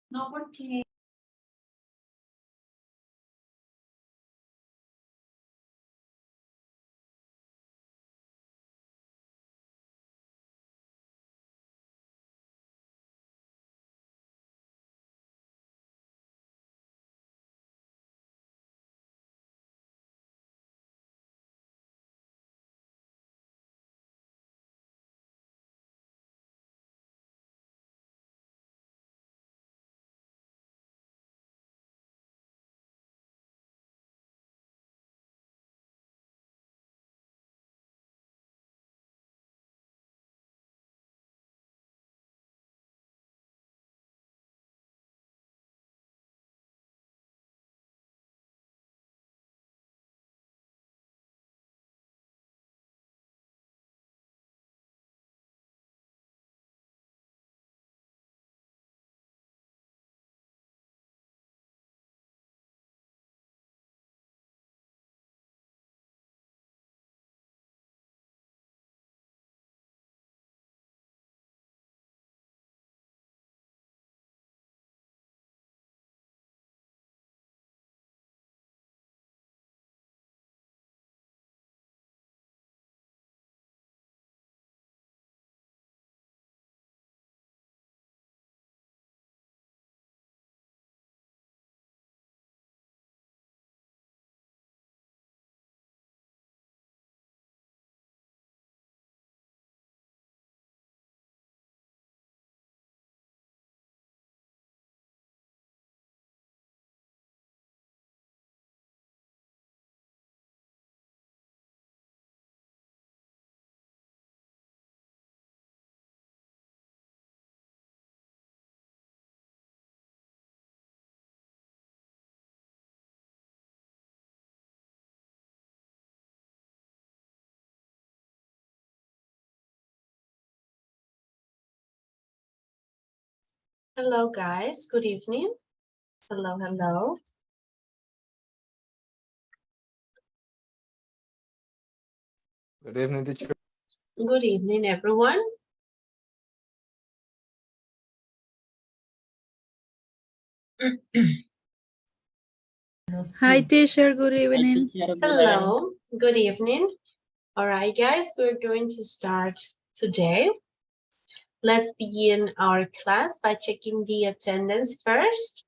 No, porque hello guys, good evening. Hello, hello. Good evening, teacher. Good evening, everyone. Hi, teacher. Good evening. Hello, good evening. All right, guys, we're going to start today. Let's begin our class by checking the attendance first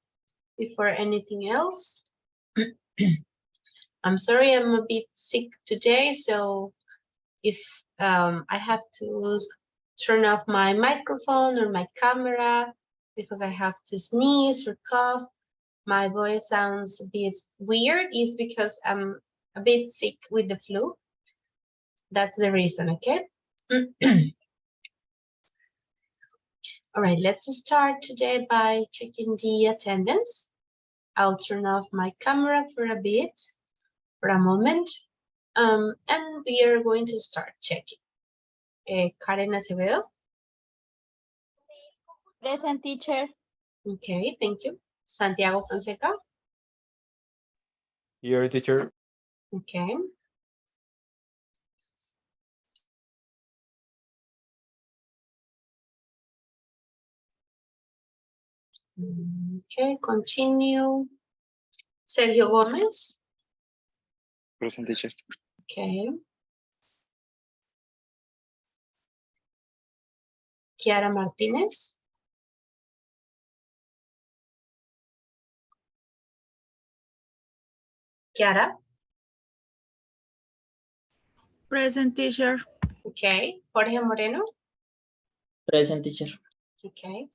before anything else. I'm sorry, I'm a bit sick today, so if I have to turn off my microphone or my camera because I have to sneeze or cough, my voice sounds a bit weird, is because I'm a bit sick with the flu. That's the reason, okay? All right, let's start today by checking the attendance. I'll turn off my camera for a bit, for a moment, and we are going to start checking. Karen Acevedo. Present, teacher. Okay, thank you. Santiago Fonseca. Here, teacher. Okay. Okay, continue. Sergio Gomez. Present, teacher. Okay. Kiara Martinez. Kiara. Present, teacher. Okay. Jorge Moreno. Present, teacher. Okay.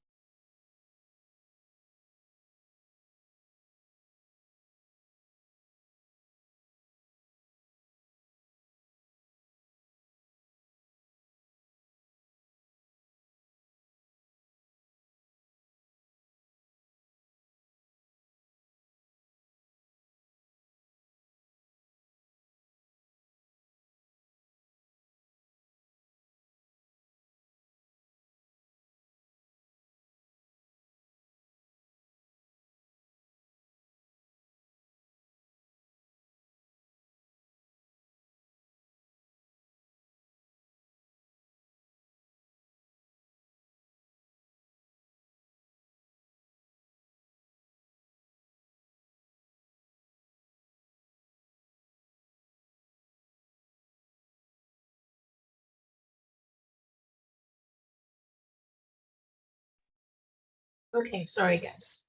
Okay, sorry guys.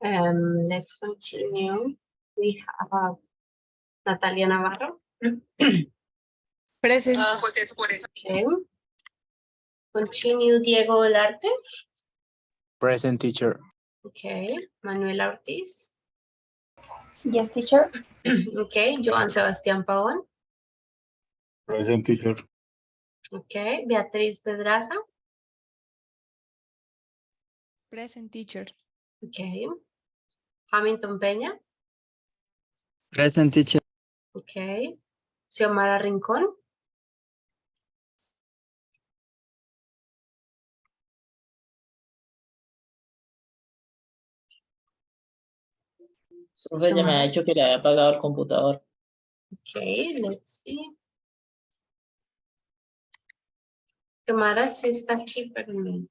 Let's continue. We have Natalia Navarro. Present. Okay. Continue Diego Olarte. Present teacher. Okay. Manuela Ortiz. Yes, teacher. Okay. Joan Sebastián Pavón. Present teacher. Okay. Beatriz Pedraza. Present, teacher. Okay. Hamilton Peña. Present teacher. Okay. Xiomara Rincón. Profe, ya me ha Xiomara. dicho que le había apagado el computador. Okay, let's see. Xiomara sí está aquí, pero no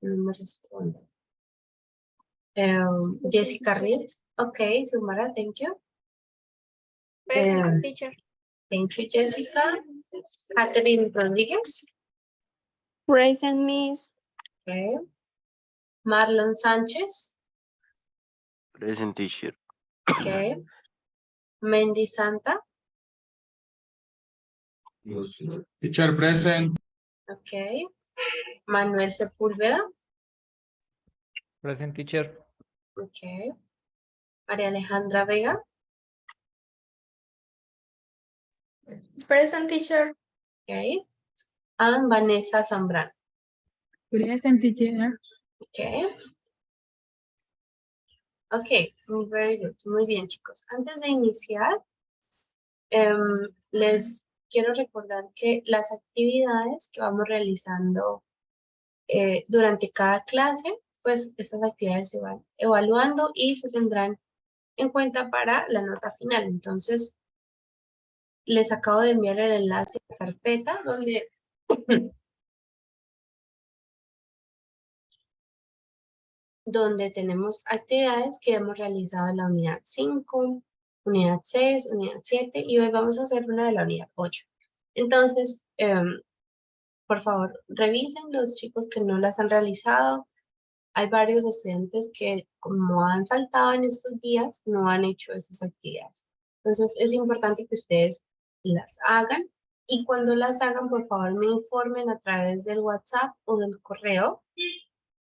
me responde. Jessica Ríos. Okay, Xiomara, thank you. Present, teacher. Thank you, Jessica. Catherine Rodriguez. Present, miss. Okay. Marlon Sánchez. Present teacher. Okay. Mendy Santa. Teacher present. Okay. Manuel Sepúlveda. Present teacher. Okay. María Alejandra Vega. Present, teacher. Okay. And Vanessa Zambrano. Present, teacher. Okay. Okay, very good. Muy bien, chicos. Antes de iniciar, les quiero recordar que las actividades que vamos realizando durante cada clase, pues estas actividades se van evaluando y se tendrán en cuenta para la nota final. Entonces, les acabo de enviar el enlace de carpeta donde tenemos actividades que hemos realizado en la unidad 5, unidad 6, unidad 7 y hoy vamos a hacer una de la unidad 8. Entonces, por favor, revisen los chicos que no las han realizado. Hay varios estudiantes que, como han faltado en estos días, no han hecho esas actividades. Entonces, es importante que ustedes las hagan y cuando las hagan, por favor, me informen a través del WhatsApp o del correo,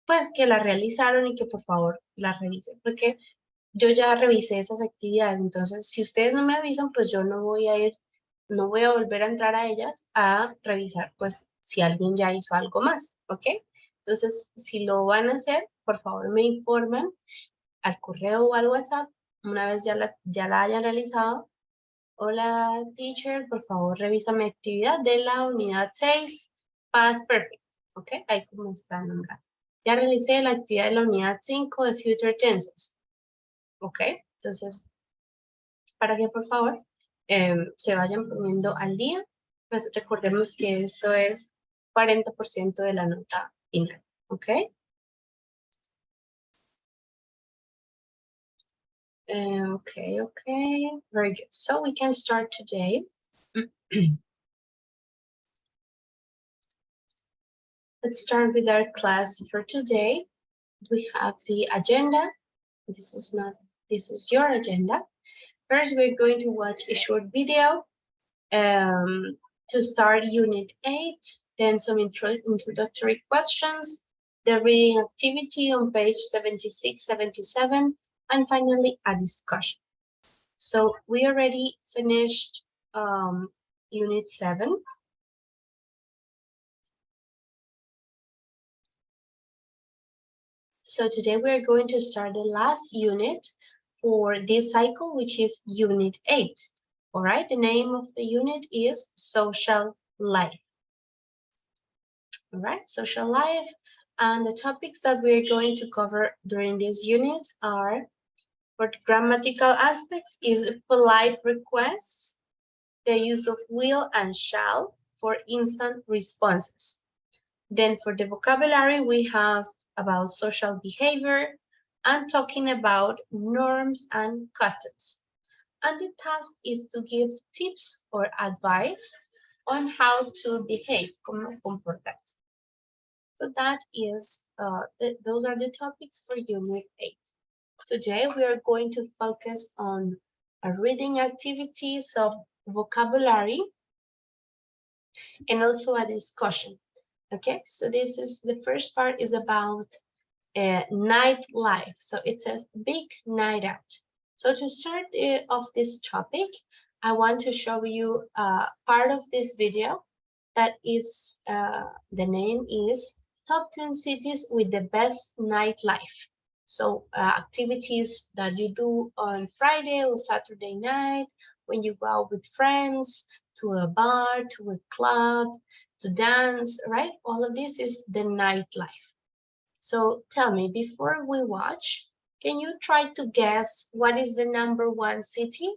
pues que las realizaron y que por favor las revisen, porque yo ya revisé esas actividades. Entonces, si ustedes no me avisan, pues yo no voy a volver a entrar a ellas a revisar, pues si alguien ya hizo algo más, ¿ok? Entonces, si lo van a hacer, por favor me informan al correo o al WhatsApp, una vez ya la hayan realizado. Hola, teacher, por favor revisa mi actividad de la unidad 6, Past Perfect, ¿ok? Ahí como está nombrado. Ya realicé la actividad de la unidad 5 de Future Tenses, ¿ok? Entonces, para que por favor se vayan poniendo al día, pues recordemos que esto es 40% de la nota final, ¿ok? Okay, very good. So we can start today. Let's start with our class for today. We have the agenda. This is your agenda. First, we're going to watch a short video to start Unit 8, then some introductory questions, the reading activity on page 76, 77, and finally a discussion. So we already finished Unit 7. So today we're going to start the last unit for this cycle, which is Unit 8. All right, the name of the unit is Social Life. All right, Social Life. And the topics that we're going to cover during this unit are, for the grammatical aspects, is polite requests, the use of will and shall for instant responses. Then for the vocabulary, we have about social behavior and talking about norms and customs. And the task is to give tips or advice on how to behave, cómo comportarse. So that is those are the topics for Unit 8. Today we are going to focus on a reading activity, so vocabulary, and also a discussion. Okay, so this is the first part is about nightlife. So it says big night out. So to start off this topic, I want to show you part of this video that is, the name is Top 10 Cities with the Best Nightlife. So activities that you do on Friday or Saturday night when you go out with friends to a bar, to a club, to dance, right? All of this is the nightlife. So tell me, before we watch, can you try to guess what is the #1 city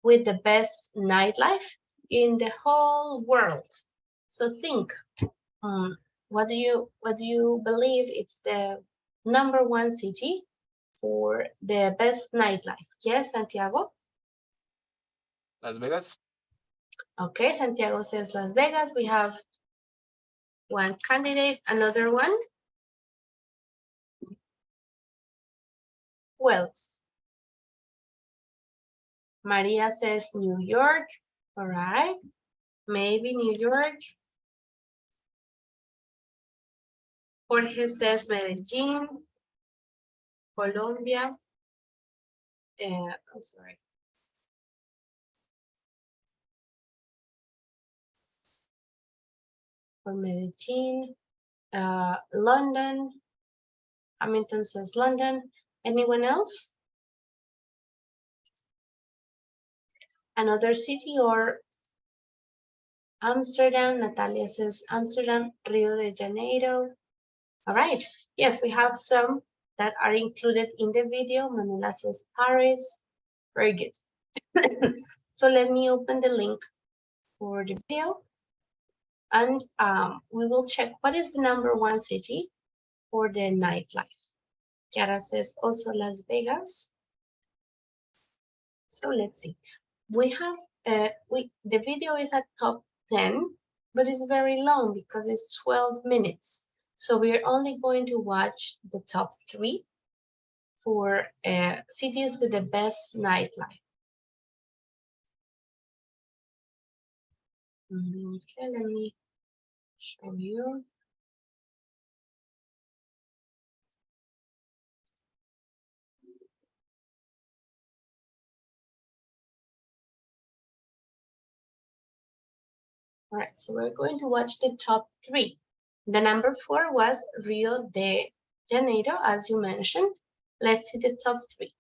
with the best nightlife in the whole world? So think, what do you believe it's the #1 city for the best nightlife? Yes, Santiago? Las Vegas. Okay, Santiago says Las Vegas. We have one candidate, another one. Who else? Maria says New York. All right, maybe New York. Jorge says Medellin, Colombia. I'm sorry. For Medellin, London. Hamilton says London. Anyone else? Another city or Amsterdam? Natalia says Amsterdam, Rio de Janeiro. All right. Yes, we have some that are included in the video. Manuela says Paris. Very good. So let me open the link for the video. And we will check what is the #1 city for the nightlife. Chiara says also Las Vegas. So let's see. We have the video is at top 10, but it's very long because it's 12 minutes. So we're only going to watch the top 3 for cities with the best nightlife. Okay, let me show you. All right, so we're going to watch the top 3. The #4 was Rio de Janeiro, as you mentioned. Let's see the top 3.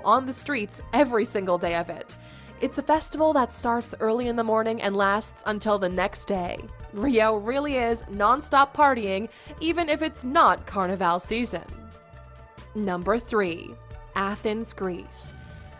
On the streets every single day of it. It's a festival that starts early in the morning and lasts until the next day. Rio really is non-stop partying, even if it's not Carnival season. Number 3, Athens, Greece.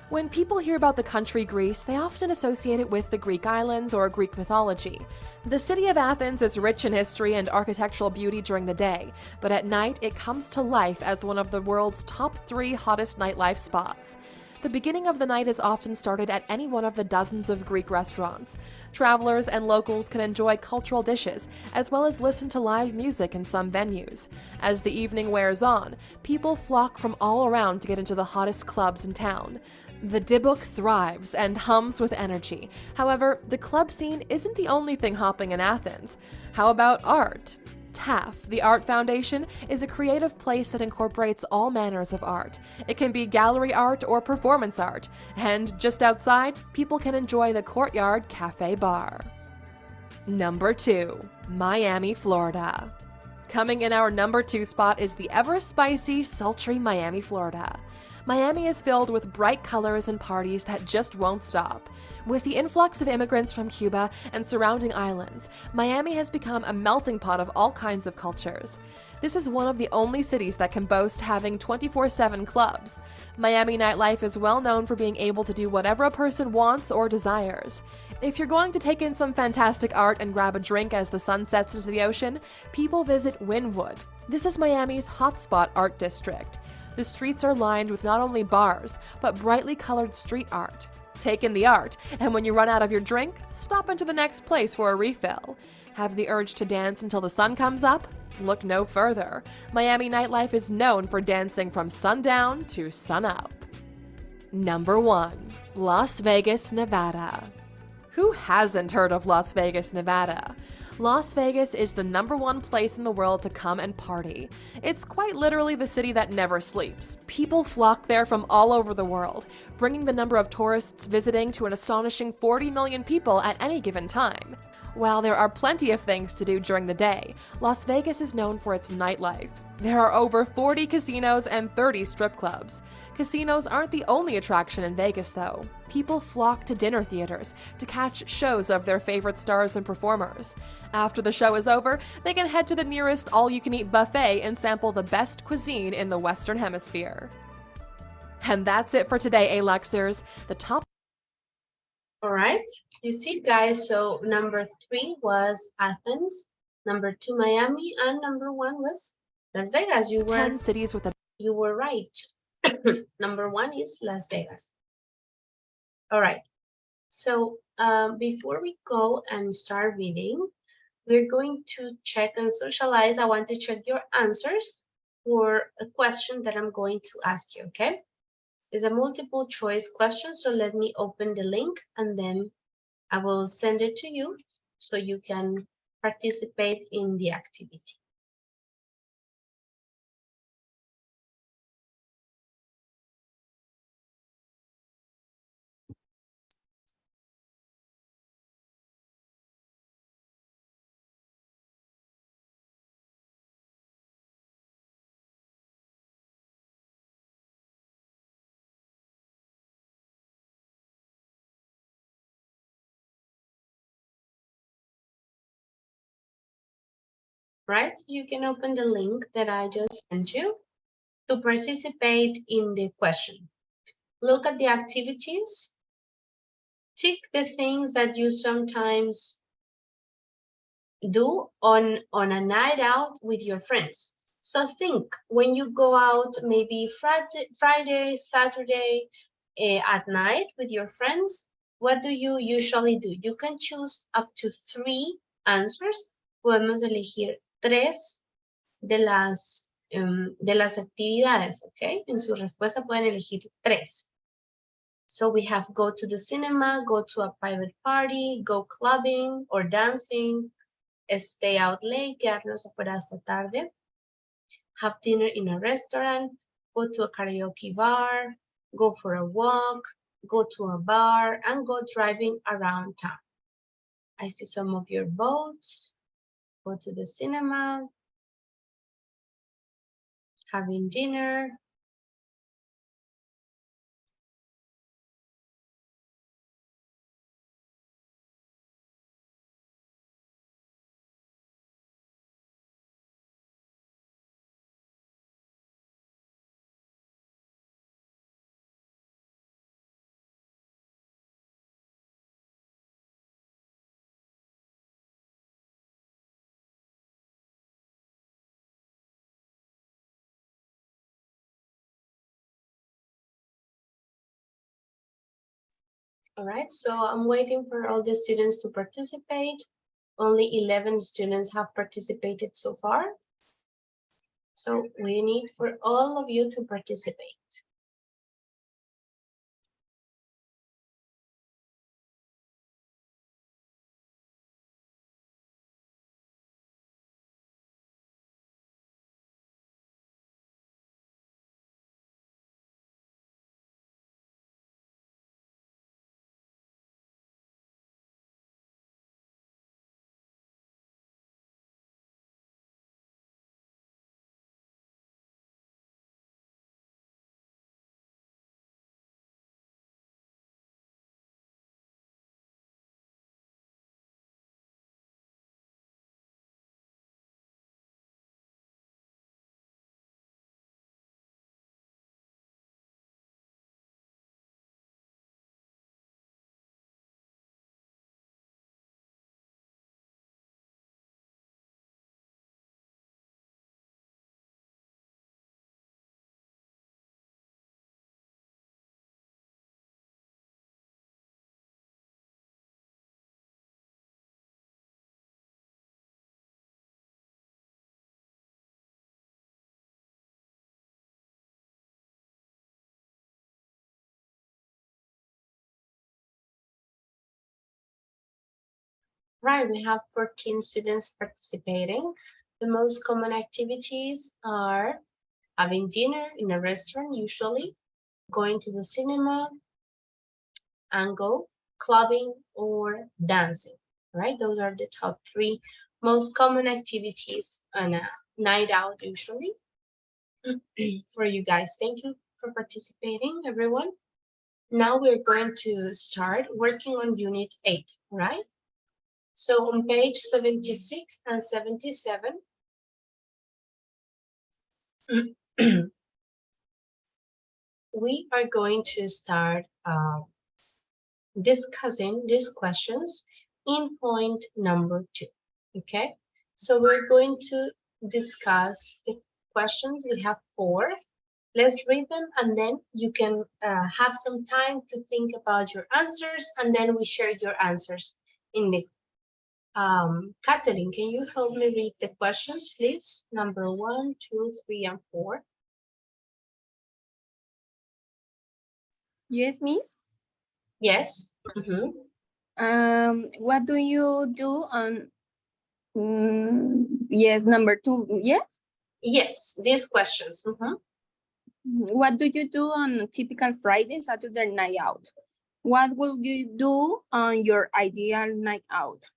When people hear about the country Greece, they often associate it with the Greek islands or Greek mythology. The city of Athens is rich in history and architectural beauty during the day, but at night it comes to life as one of the world's top 3 hottest nightlife spots. The beginning of the night is often started at any one of the dozens of Greek restaurants. Travelers and locals can enjoy cultural dishes, as well as listen to live music in some venues. As the evening wears on, people flock from all around to get into the hottest clubs in town. The Dybbuk thrives and hums with energy. However, the club scene isn't the only thing hopping in Athens. How about art? TAF, the Art Foundation, is a creative place that incorporates all manners of art. It can be gallery art or performance art, and just outside, people can enjoy the Courtyard Cafe Bar. Number 2, Miami, Florida. Coming in our number 2 spot is the ever-spicy, sultry Miami, Florida. Miami is filled with bright colors and parties that just won't stop. With the influx of immigrants from Cuba and surrounding islands, Miami has become a melting pot of all kinds of cultures. This is one of the only cities that can boast having 24/7 clubs. Miami nightlife is well known for being able to do whatever a person wants or desires. If you're going to take in some fantastic art and grab a drink as the sun sets into the ocean, people visit Wynwood. This is Miami's hotspot art district. The streets are lined with not only bars, but brightly colored street art. Take in the art, and when you run out of your drink, stop into the next place for a refill. Have the urge to dance until the sun comes up? Look no further. Miami nightlife is known for dancing from sundown to sunup. Number 1. Las Vegas, Nevada. Who hasn't heard of Las Vegas, Nevada? Las Vegas is the #1 place in the world to come and party. It's quite literally the city that never sleeps. People flock there from all over the world, bringing the number of tourists visiting to an astonishing 40 million people at any given time. While there are plenty of things to do during the day, Las Vegas is known for its nightlife. There are over 40 casinos and 30 strip clubs. Casinos aren't the only attraction in Vegas, though. People flock to dinner theaters to catch shows of their favorite stars and performers. After the show is over, they can head to the nearest all-you-can-eat buffet and sample the best cuisine in the Western Hemisphere. And that's it for today, A-Luxers. The top. All right, you see, guys, so number 3 was Athens, number 2 Miami, and number 1 was Las Vegas. 10 cities with a You were right. Number 1 is Las Vegas. All right, so before we go and start reading, we're going to check and socialize. I want to check your answers for a question that I'm going to ask you, okay? It's a multiple choice question, so let me open the link and then I will send it to you so you can participate in the activity. Right, you can open the link that I just sent you to participate in the question. Look at the activities. Tick the things that you sometimes do on a night out with your friends. So think, when you go out, maybe Friday, Saturday, at night with your friends, what do you usually do? You can choose up to 3 answers. Podemos elegir 3 de las actividades, ¿ok? En su respuesta pueden elegir 3. So we have go to the cinema, go to a private party, go clubbing or dancing, stay out late, quedarnos afuera hasta tarde, have dinner in a restaurant, go to a karaoke bar, go for a walk, go to a bar, and go driving around town. I see some of your votes. Go to the cinema, having dinner, all right, so I'm waiting for all the students to participate. Only 11 students have participated so far. So we need for all of you to participate. Right, we have 14 students participating. The most common activities are having dinner in a restaurant, usually, going to the cinema, and go clubbing or dancing, right? Those are the top 3 most common activities on a night out, usually, for you guys. Thank you for participating, everyone. Now we're going to start working on Unit 8, right? So on page 76 and 77, we are going to start discussing these questions in point number 2, okay? So we're going to discuss the questions. We have 4. Let's read them, and then you can have some time to think about your answers, and then we share your answers in the Catherine, can you help me read the questions, please? Number 1, 2, 3, and 4. Yes, Miss. Yes. What do you do on? Yes, number 2. Yes. Yes, these questions. What do you do on a typical Friday, Saturday night out? What will you do on your ideal night out?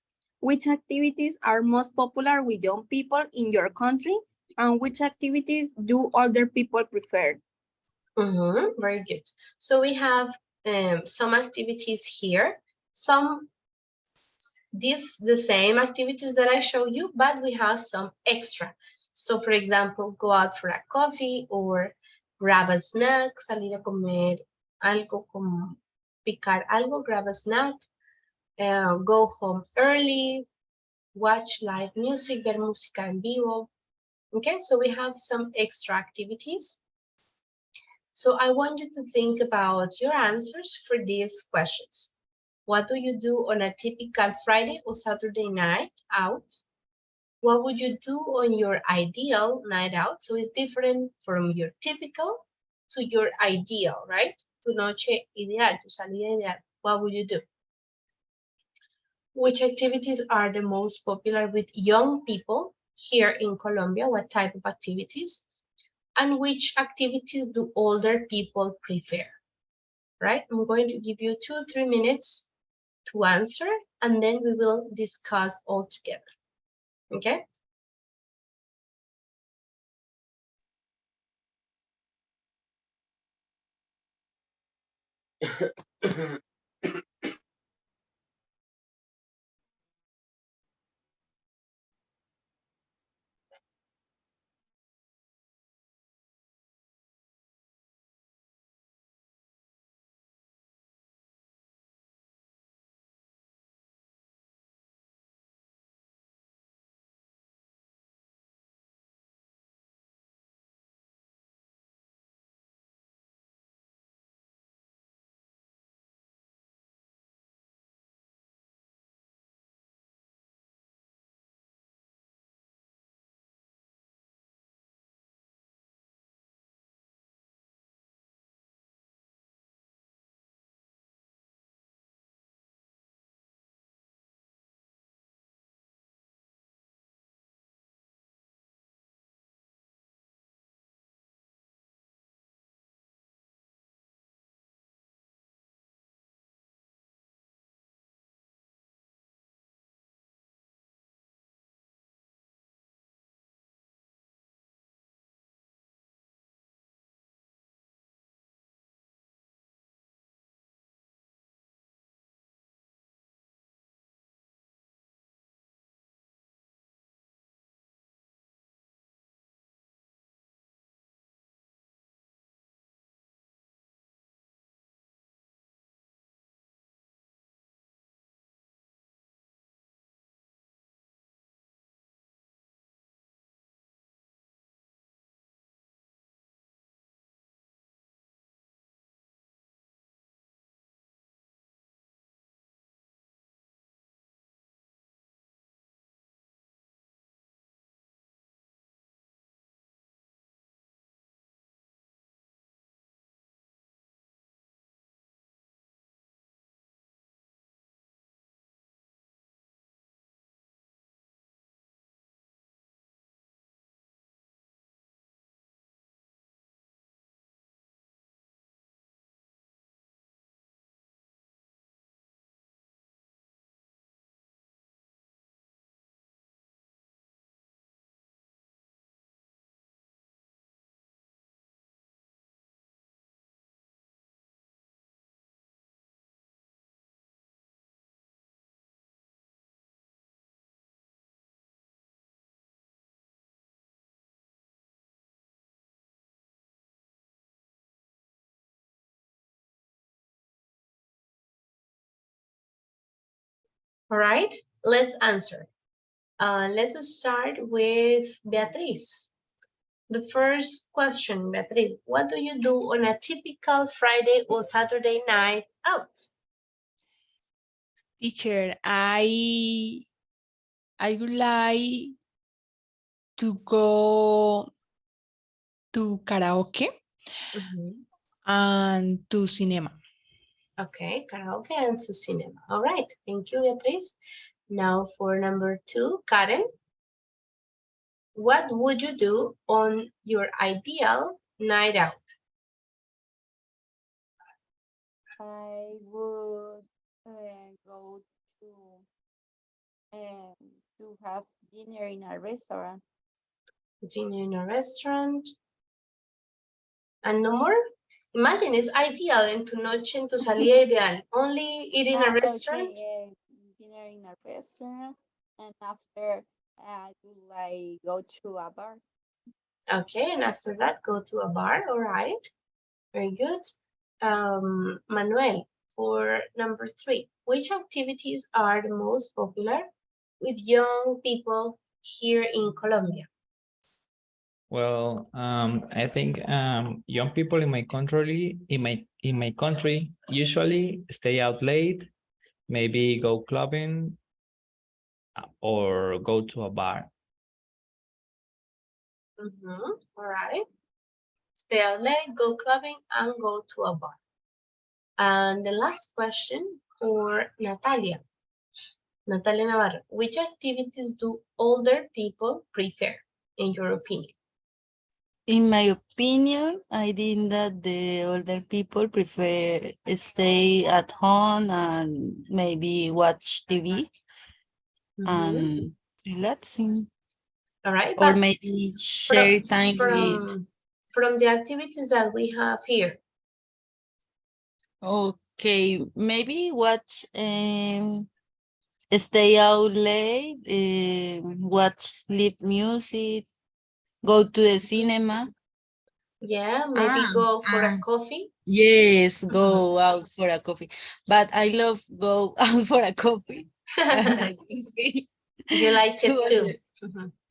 Which activities are most popular with young people in your country? And which activities do older people prefer? Very good. So we have some activities here. Some the same activities that I show you, but we have some extra. So for example, go out for a coffee or grab a snack, salir a comer algo como picar algo, grab a snack, go home early, watch live music, ver música en vivo. Okay, so we have some extra activities. So I want you to think about your answers for these questions. What do you do on a typical Friday or Saturday night out? What would you do on your ideal night out? So it's different from your typical to your ideal, right? Tu noche ideal, tu salida ideal. What would you do? Which activities are the most popular with young people here in Colombia? What type of activities? And which activities do older people prefer? Right? I'm going to give you 2-3 minutes to answer, and then we will discuss all together. Okay? All right, let's answer. Let's start with Beatriz. The first question, Beatriz, what do you do on a typical Friday or Saturday night out? Teacher, I would like to go to karaoke and to cinema. Okay, karaoke and to cinema. All right, thank you, Beatriz. Now for number 2, Karen. What would you do on your ideal night out? I would go to have dinner in a restaurant. Dinner in a restaurant. And no more? Imagine, it's ideal en tu noche, en tu salida ideal. Only eat in a restaurant? Okay, dinner in a restaurant, and after I would like go to a bar. Okay, and after that, go to a bar. All right, very good. Manuel, for number 3, which activities are the most popular with young people here in Colombia? Well, I think young people in my country, usually stay out late, maybe go clubbing, or go to a bar. All right. Stay out late, go clubbing, and go to a bar. And the last question for Natalia. Natalia Navarro, which activities do older people prefer, in your opinion? In my opinion, I think that the older people prefer stay at home and maybe watch TV and relaxing. All right, Or but maybe share time with. From the activities that we have here. Okay, maybe watch stay out late, watch live music, go to the cinema. Yeah, maybe go for a coffee. Yes, go out for a coffee. But I love go out for a coffee. And a coffee. You like it too.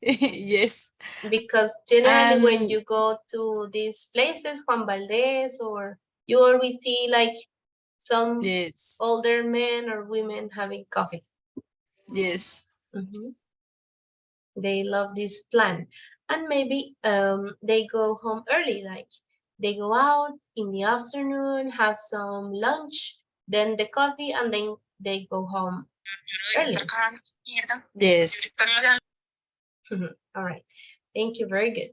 Yes. Because generally when you go to these places, Juan Valdez, or you always see like some older men or women having coffee. Yes. They love this plan. And maybe they go home early, like they go out in the afternoon, have some lunch, then the coffee, and then they go home early. Yes. All right. Thank you. Very good.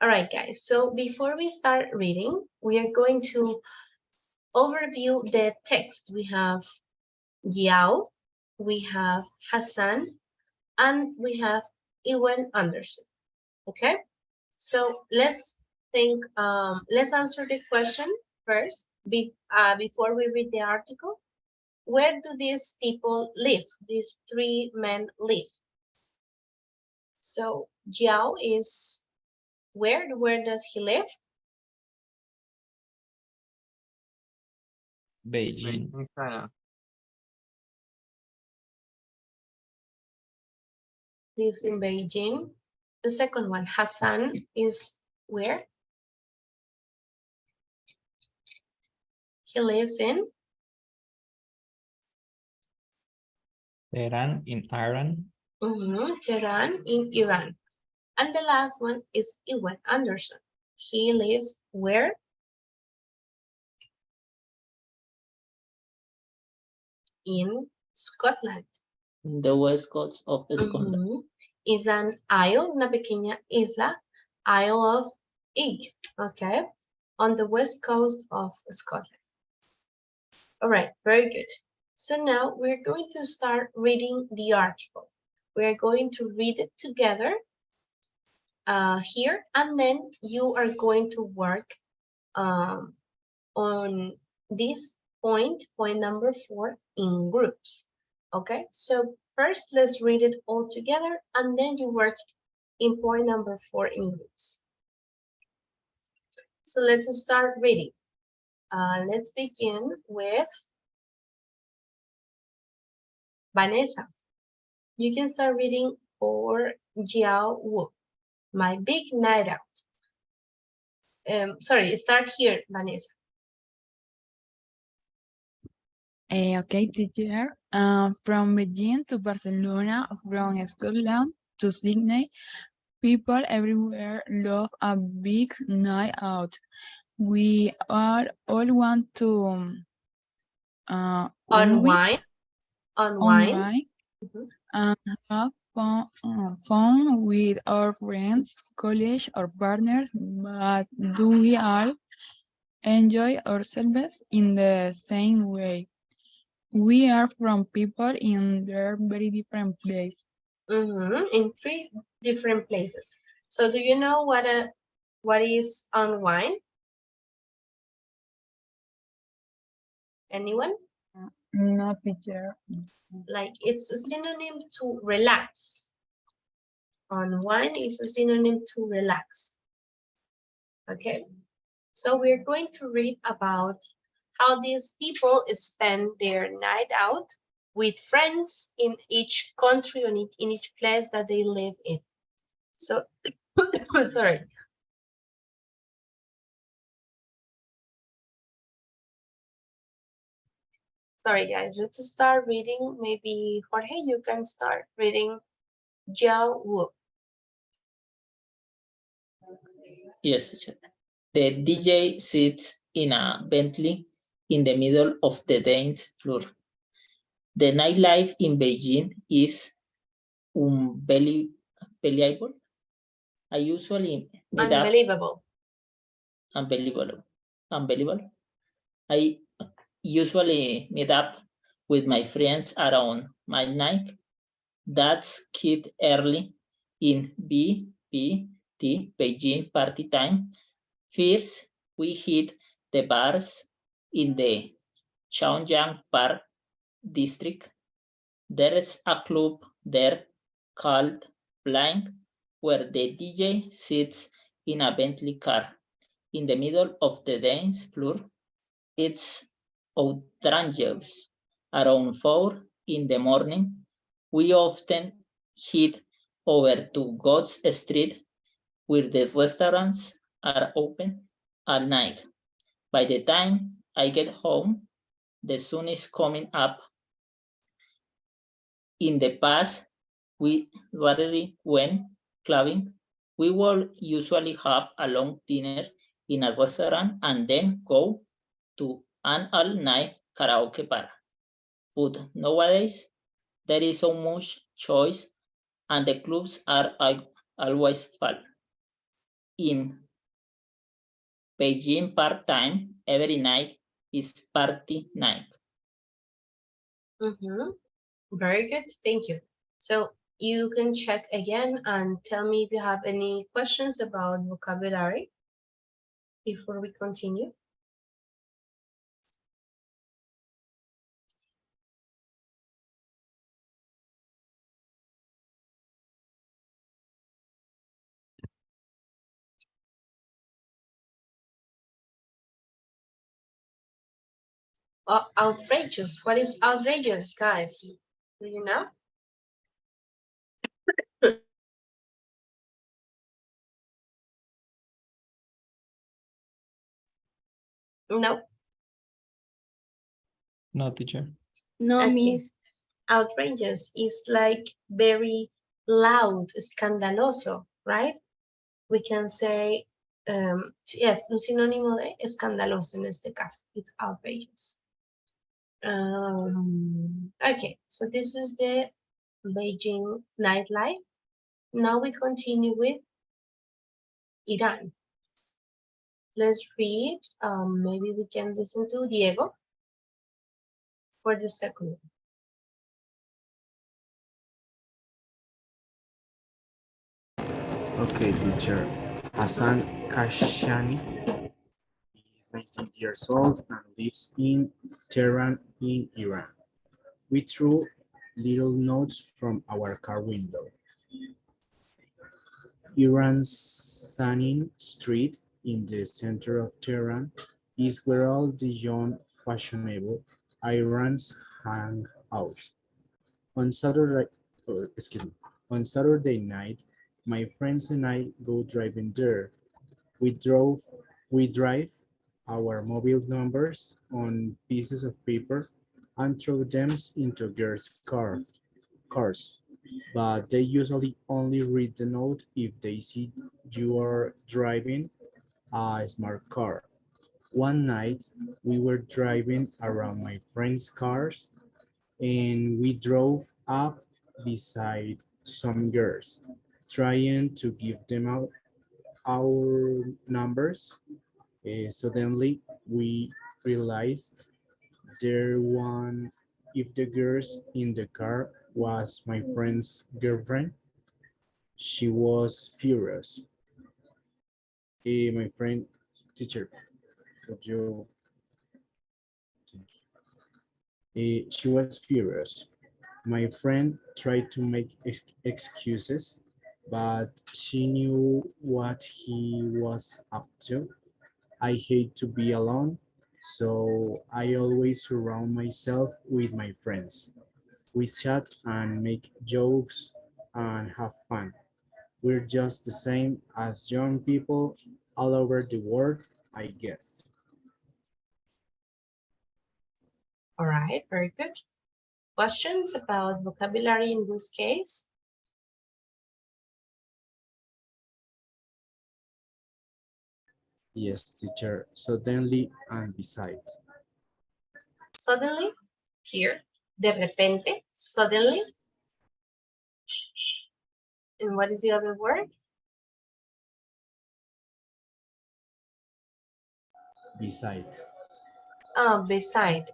All right, guys. So before we start reading, we are going to overview the text. We have Yao, we have Hassan, and we have Ewan Anderson. Okay, so let's think, let's answer the question first before we read the article. Where do these people live? These 3 men live. So Jiao is where does he live? Beijing. China. Lives in Beijing. The second one, Hassan, is where? He lives in Tehran in Iran. Tehran in Iran. And the last one is Ewan Anderson. He lives where? In Scotland. The west coast of Scotland. Is an isle, una pequeña isla, Isle of Eigg, okay, on the west coast of Scotland. All right, very good. So now we're going to start reading the article. We're going to read it together here, and then you are going to work on this point number 4 in groups. Okay, so first let's read it all together, and then you work in point number 4 in groups. So let's start reading. Let's begin with Vanessa, you can start reading for Jiao Wu, My Big Night Out. Sorry, start here, Vanessa. Okay, teacher. From Beijing to Barcelona, from Scotland to Sydney, people everywhere love a big night out. We are all want to Unwind. unwind Mhm. and have fun with our friends, colleagues, or partners, but do we all enjoy ourselves in the same way? We are from people in their very different place. In 3 different places. So do you know what is unwind? Anyone? No, teacher. Like it's a synonym to relax. Unwind is a synonym to relax. Okay, so we're going to read about how these people spend their night out with friends in each country or in each place that they live in. So, sorry. Sorry, guys, let's start reading. Maybe Jorge, you can start reading Jiao Wu. Yes, teacher. The DJ sits in a Bentley in the middle of the dance floor. The nightlife in Beijing is unbelievable. I usually meet up Unbelievable. unbelievable. I usually meet up with my friends around midnight. That's kid early in BPT Beijing party time. First, we hit the bars in the Chaoyang Park district. There is a club there called Blind, where the DJ sits in a Bentley car in the middle of the dance floor. It's outrageous. Around 4 in the morning, we often head over to God's Street, where the restaurants are open at night. By the time I get home, the sun is coming up. In the past, we rarely went clubbing. We will usually have a long dinner in a restaurant and then go to an all-night karaoke bar. But nowadays, there is so much choice and the clubs are always full. In Beijing part-time, every night is party night. Very good, thank you. So you can check again and tell me if you have any questions about vocabulary before we continue. Oh, outrageous. What is outrageous, guys? Do you know? No. No, teacher. No, Okay. miss. Outrageous is like very loud, escandaloso, right? We can say, yes, un sinónimo de escandaloso en este caso. It's outrageous. Okay, so this is the Beijing nightlife. Now we continue with Iran. Let's read, maybe we can listen to Diego for the second one. Okay, teacher. Hassan Kashani is 19 years old and lives in Tehran in Iran. We threw little notes from our car window. Iran's Sanin Street in the center of Tehran is where all the young, fashionable Iranians hang out. On Saturday, excuse me, on Saturday night, my friends and I go driving there. We drove, we drive our mobile numbers on pieces of paper and throw them into cars. But they usually only read the note if they see you are driving a smart car. One night, we were driving around my friend's cars and we drove up beside some girls, trying to give them out our numbers. Suddenly, we realized there one if the girls in the car was my friend's girlfriend. She was furious. My friend, teacher, could you? She was furious. My friend tried to make excuses, but she knew what he was up to. I hate to be alone, so I always surround myself with my friends. We chat and make jokes and have fun. We're just the same as young people all over the world, I guess. All right, very good. Questions about vocabulary in this case? Yes, teacher. Suddenly and beside. Suddenly, here, de repente, suddenly. And what is the other word? Beside. Beside,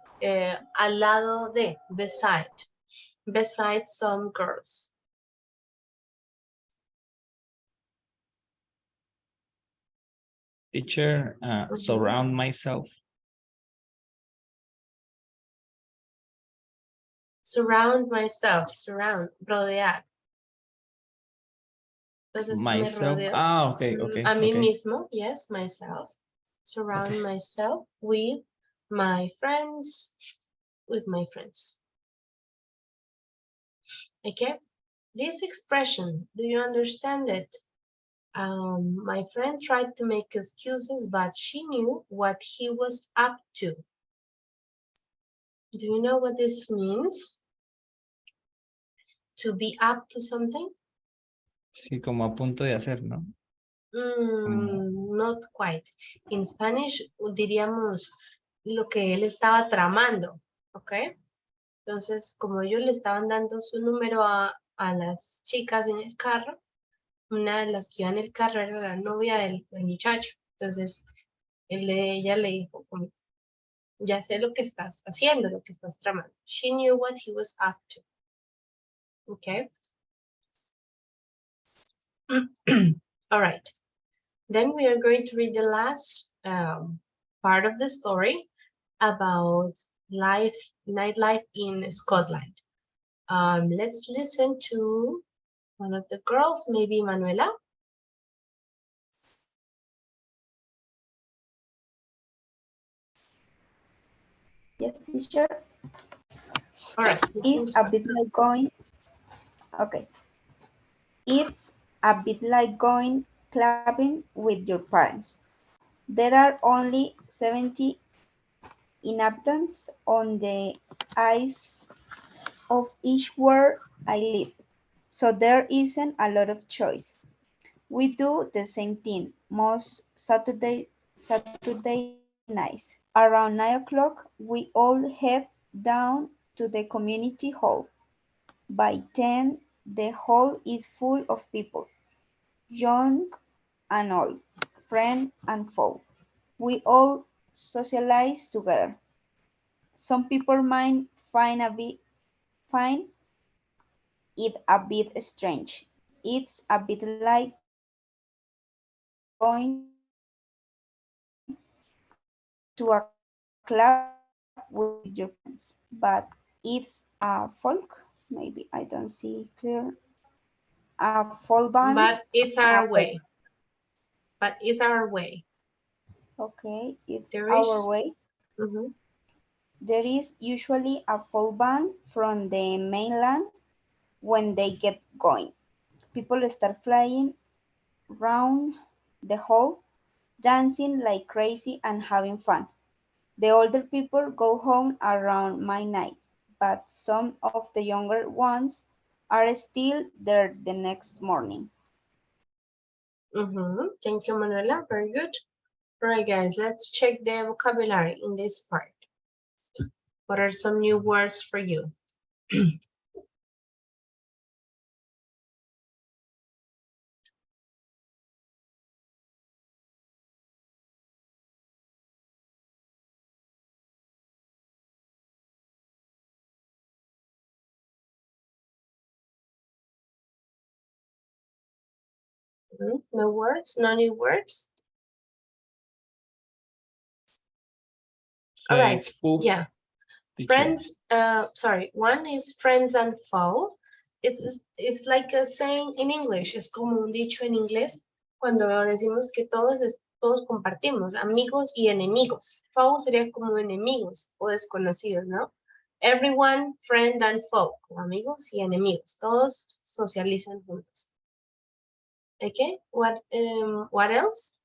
al lado de, beside some girls. Teacher, surround myself. Surround myself, rodear. Entonces me Myself. rodeo Ah, okay, okay, a mí okay. mismo, yes, myself. Surround Okay. myself with my friends, Okay, this expression, do you understand it? My friend tried to make excuses, but she knew what he was up to. Do you know what this means? To be up to something? Sí, como a punto de hacer, ¿no? Not quite. In Spanish diríamos lo que él estaba tramando, ¿ok? Entonces, como ellos le estaban dando su número a las chicas en el carro, una de las que iba en el carro era la novia del muchacho. Entonces, ella le dijo, como, ya sé lo que estás haciendo, lo que estás tramando. She knew what he was up to. Okay. All right. Then we are going to read the last part of the story about nightlife in Scotland. Let's listen to one of the girls, maybe Manuela. Yes, teacher. All right. It's a bit like going. Okay. It's a bit like going clubbing with your parents. There are only 70 inhabitants on the ice of each where I live, so there isn't a lot of choice. We do the same thing most Saturday nights. Around 9 o'clock, we all head down to the community hall. By 10, the hall is full of people, young and old, friend and foe. We all socialize together. Some people might find it a bit strange. It's a bit like going to a club with your parents, but it's a folk, maybe I don't see clear, a folk band, But it's a our fake. way. But it's our way. Okay, it's There our is, way. There is usually a full band from the mainland when they get going. People start flying round the hall, dancing like crazy and having fun. The older people go home around midnight, but some of the younger ones are still there the next morning. Thank you, Manuela. Very good. All right, guys, let's check the vocabulary in this part. What are some new words for you? No words, no new words. All right, Faithful. yeah. Teacher. Friends, sorry, one is friends and foe. It's like a saying in English, es como un dicho en inglés cuando decimos que todos compartimos, amigos y enemigos. Foe sería como enemigos o desconocidos, ¿no? Everyone, friend and foe, como amigos y enemigos, todos socializan juntos. Okay, what else?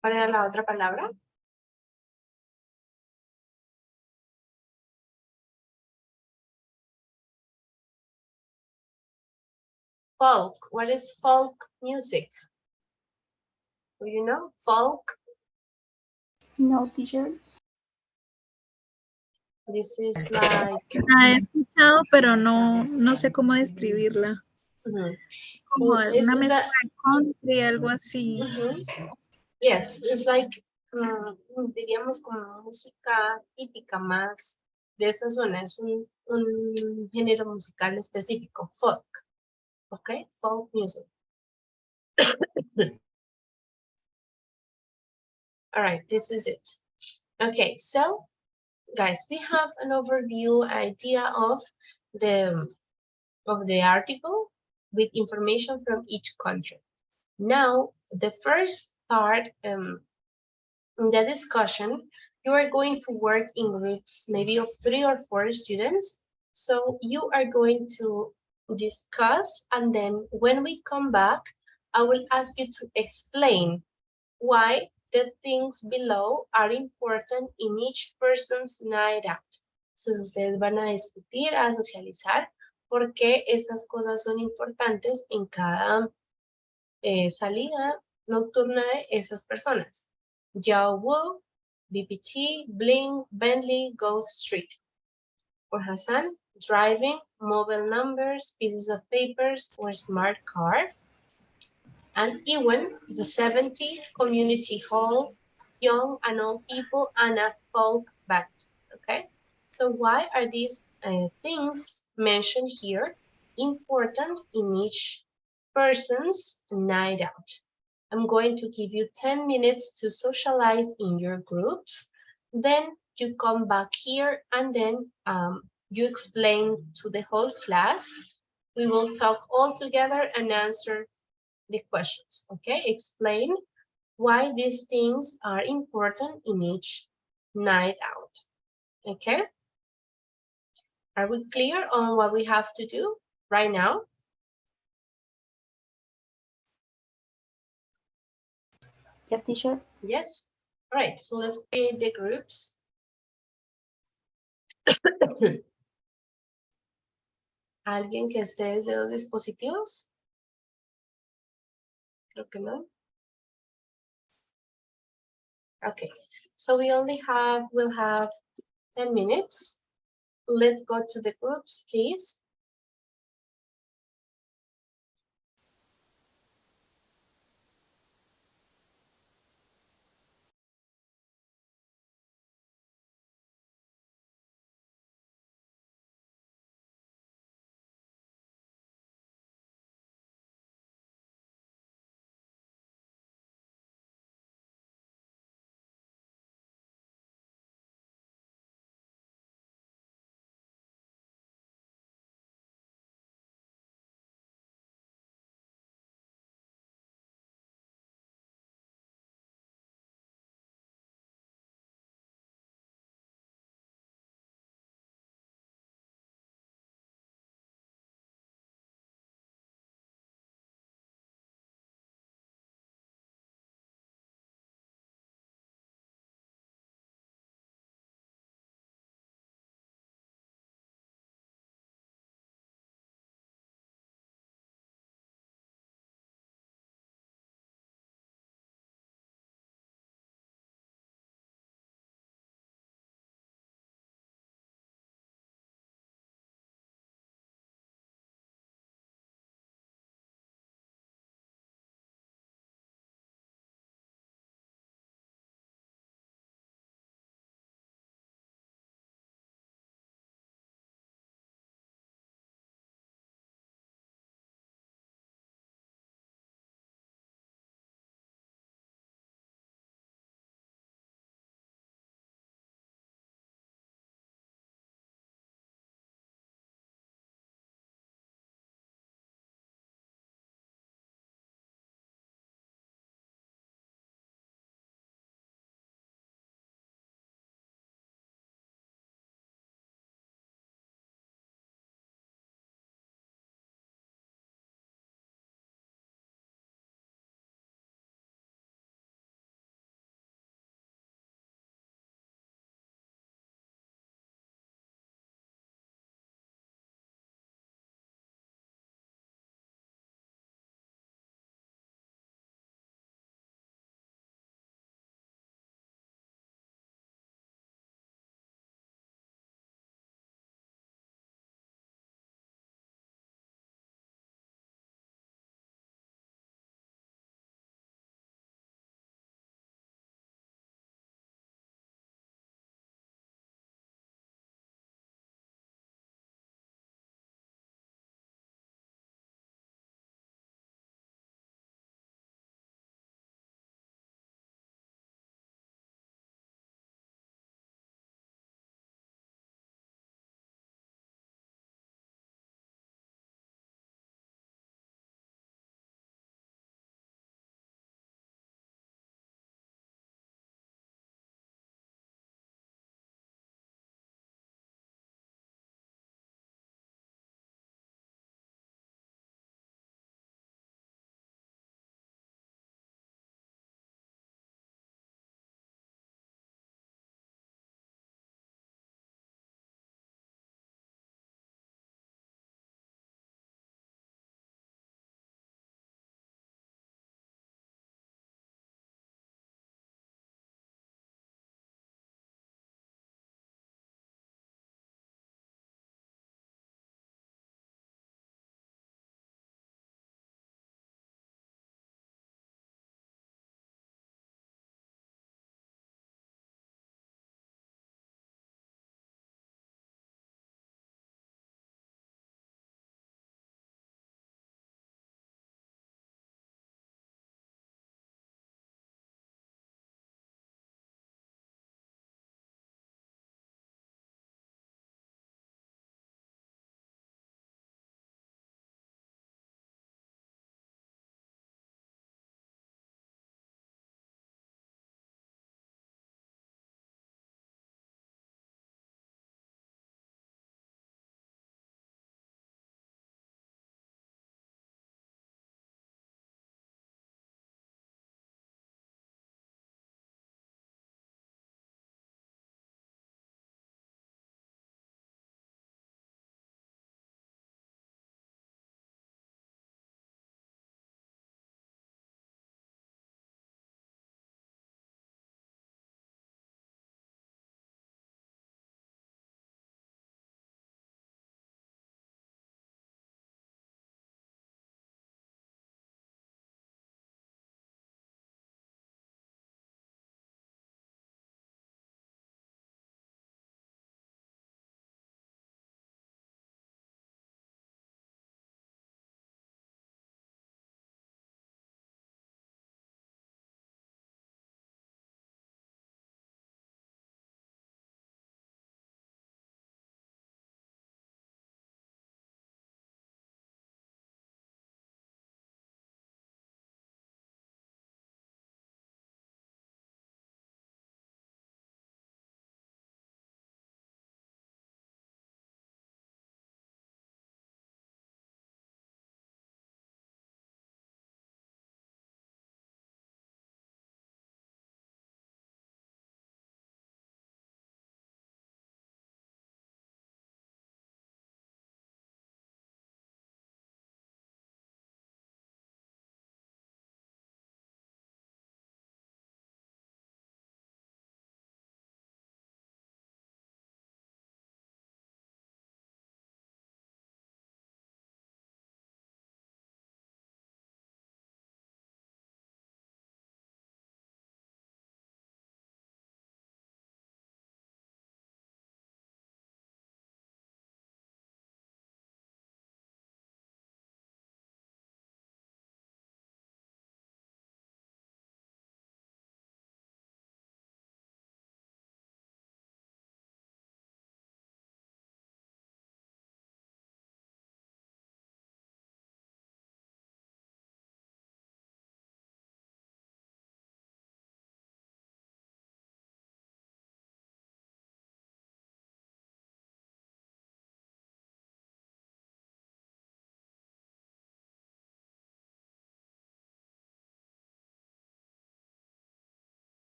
¿Cuál era la otra palabra? Folk. What is folk music? Do you know folk? No, teacher. This is like. La he escuchado, pero no sé cómo describirla. Como Is una mezcla that, de country, algo así. Yes, it's like, diríamos como música típica más de esa zona. Es un género musical específico, folk. Okay, folk music. All right, this is it. Okay, so guys, we have an overview idea of the article with information from each country. Now, the first part in the discussion, you are going to work in groups, maybe of 3 or 4 students. So you are going to discuss, and then when we come back, I will ask you to explain why the things below are important in each person's night out. Entonces ustedes van a discutir, a socializar, por qué estas cosas son importantes en cada salida nocturna de esas personas. Yao Wu, BPT, Bling, Bentley, Ghost Street. For Hassan, driving, mobile numbers, pieces of papers, or smart car. And Ewan, the 70, community hall, young and old people, and a folk band. Okay, so why are these things mentioned here important in each person's night out? I'm going to give you 10 minutes to socialize in your groups. Then you come back here and then you explain to the whole class. We will talk all together and answer the questions, okay? Explain why these things are important in each night out, okay? Are we clear on what we have to do right now? Yes, teacher. Yes. All right, so let's create the groups. ¿Alguien que esté desde los dispositivos? Creo que no. Okay, so we'll have 10 minutes. Let's go to the groups, please.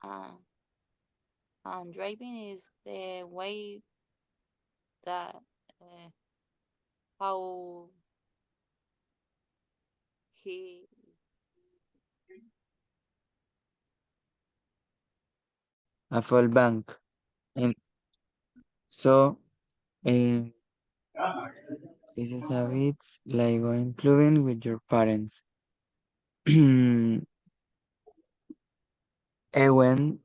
And driving is the way that how he A full bank. And so, um, this is habits like going clubbing with your parents. Ewen,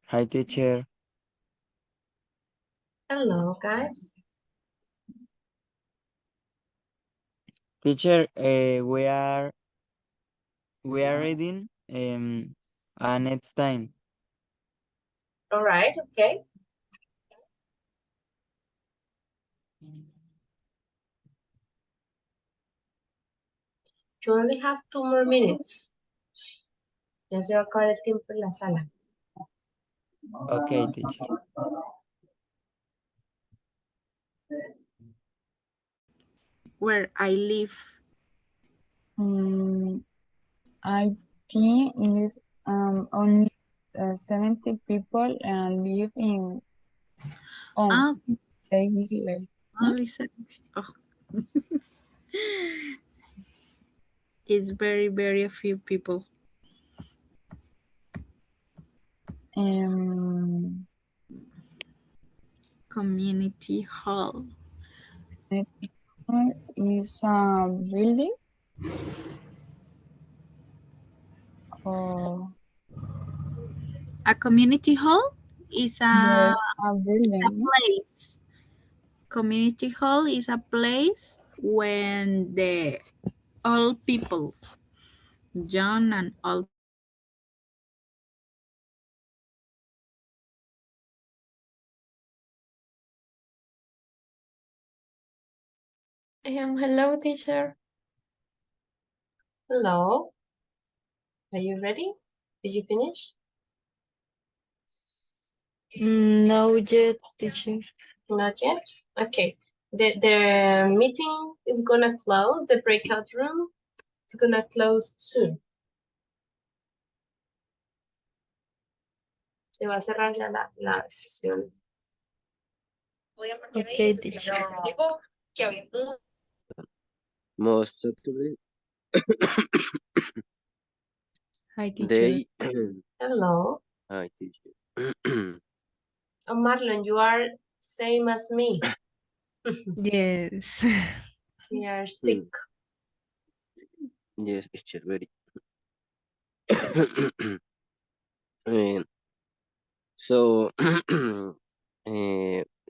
hi teacher. Hello, guys. Teacher, we are reading next time. All right, okay. You only have 2 more minutes. Ya se va a acabar el tiempo en la sala. Okay, teacher. Where I live. I think is only 70 people and live in on Islay. Only 70. Oh. It's very, very few people. Community hall. Is a building or A community hall is yes, a a building. place. Community hall is a place when the old people, young and old Hello, teacher. Hello. Are you ready? Did you finish? No yet, teacher. Not yet? Okay. The meeting is gonna close. The breakout room is gonna close soon. Se va a cerrar ya la sesión. Okay, teacher. Most Saturday Hi, teacher. they Hello. hi teacher. Oh, Marlon, you are same as me. Yes. We are sick. Yes, teacher, very. And so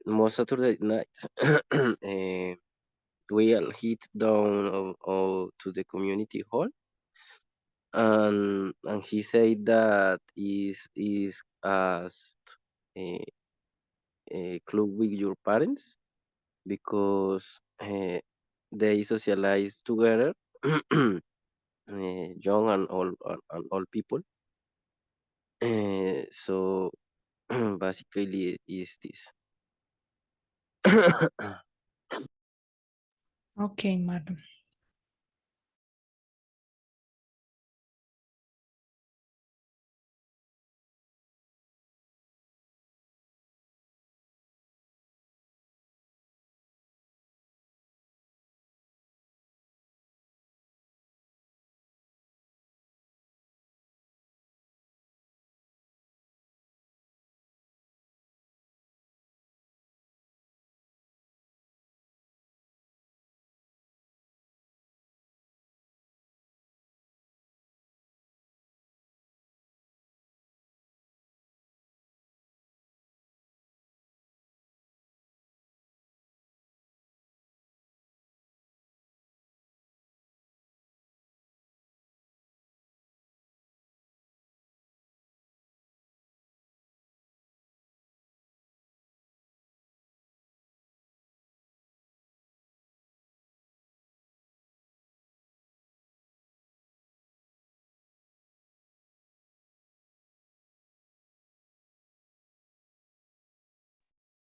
most Saturday nights we all hit down to the community hall, and he said that is as a club with your parents because they socialize together, young and old people. So basically is this. Okay, madam.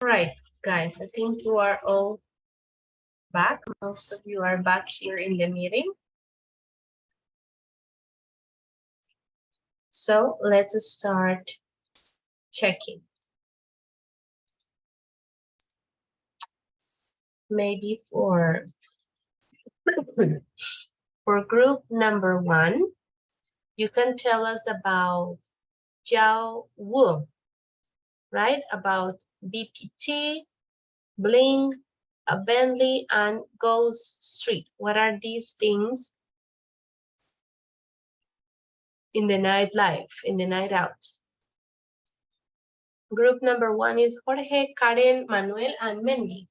All right, guys, I think you are all back. Most of you are back here in the meeting. So let's start checking. Maybe for group number 1, you can tell us about Jiao Wu, right? About BPT, Bling, a Bentley, and Ghost Street. What are these things in the nightlife, in the night out? Group number 1 is Jorge, Karen, Manuel, and Mendy.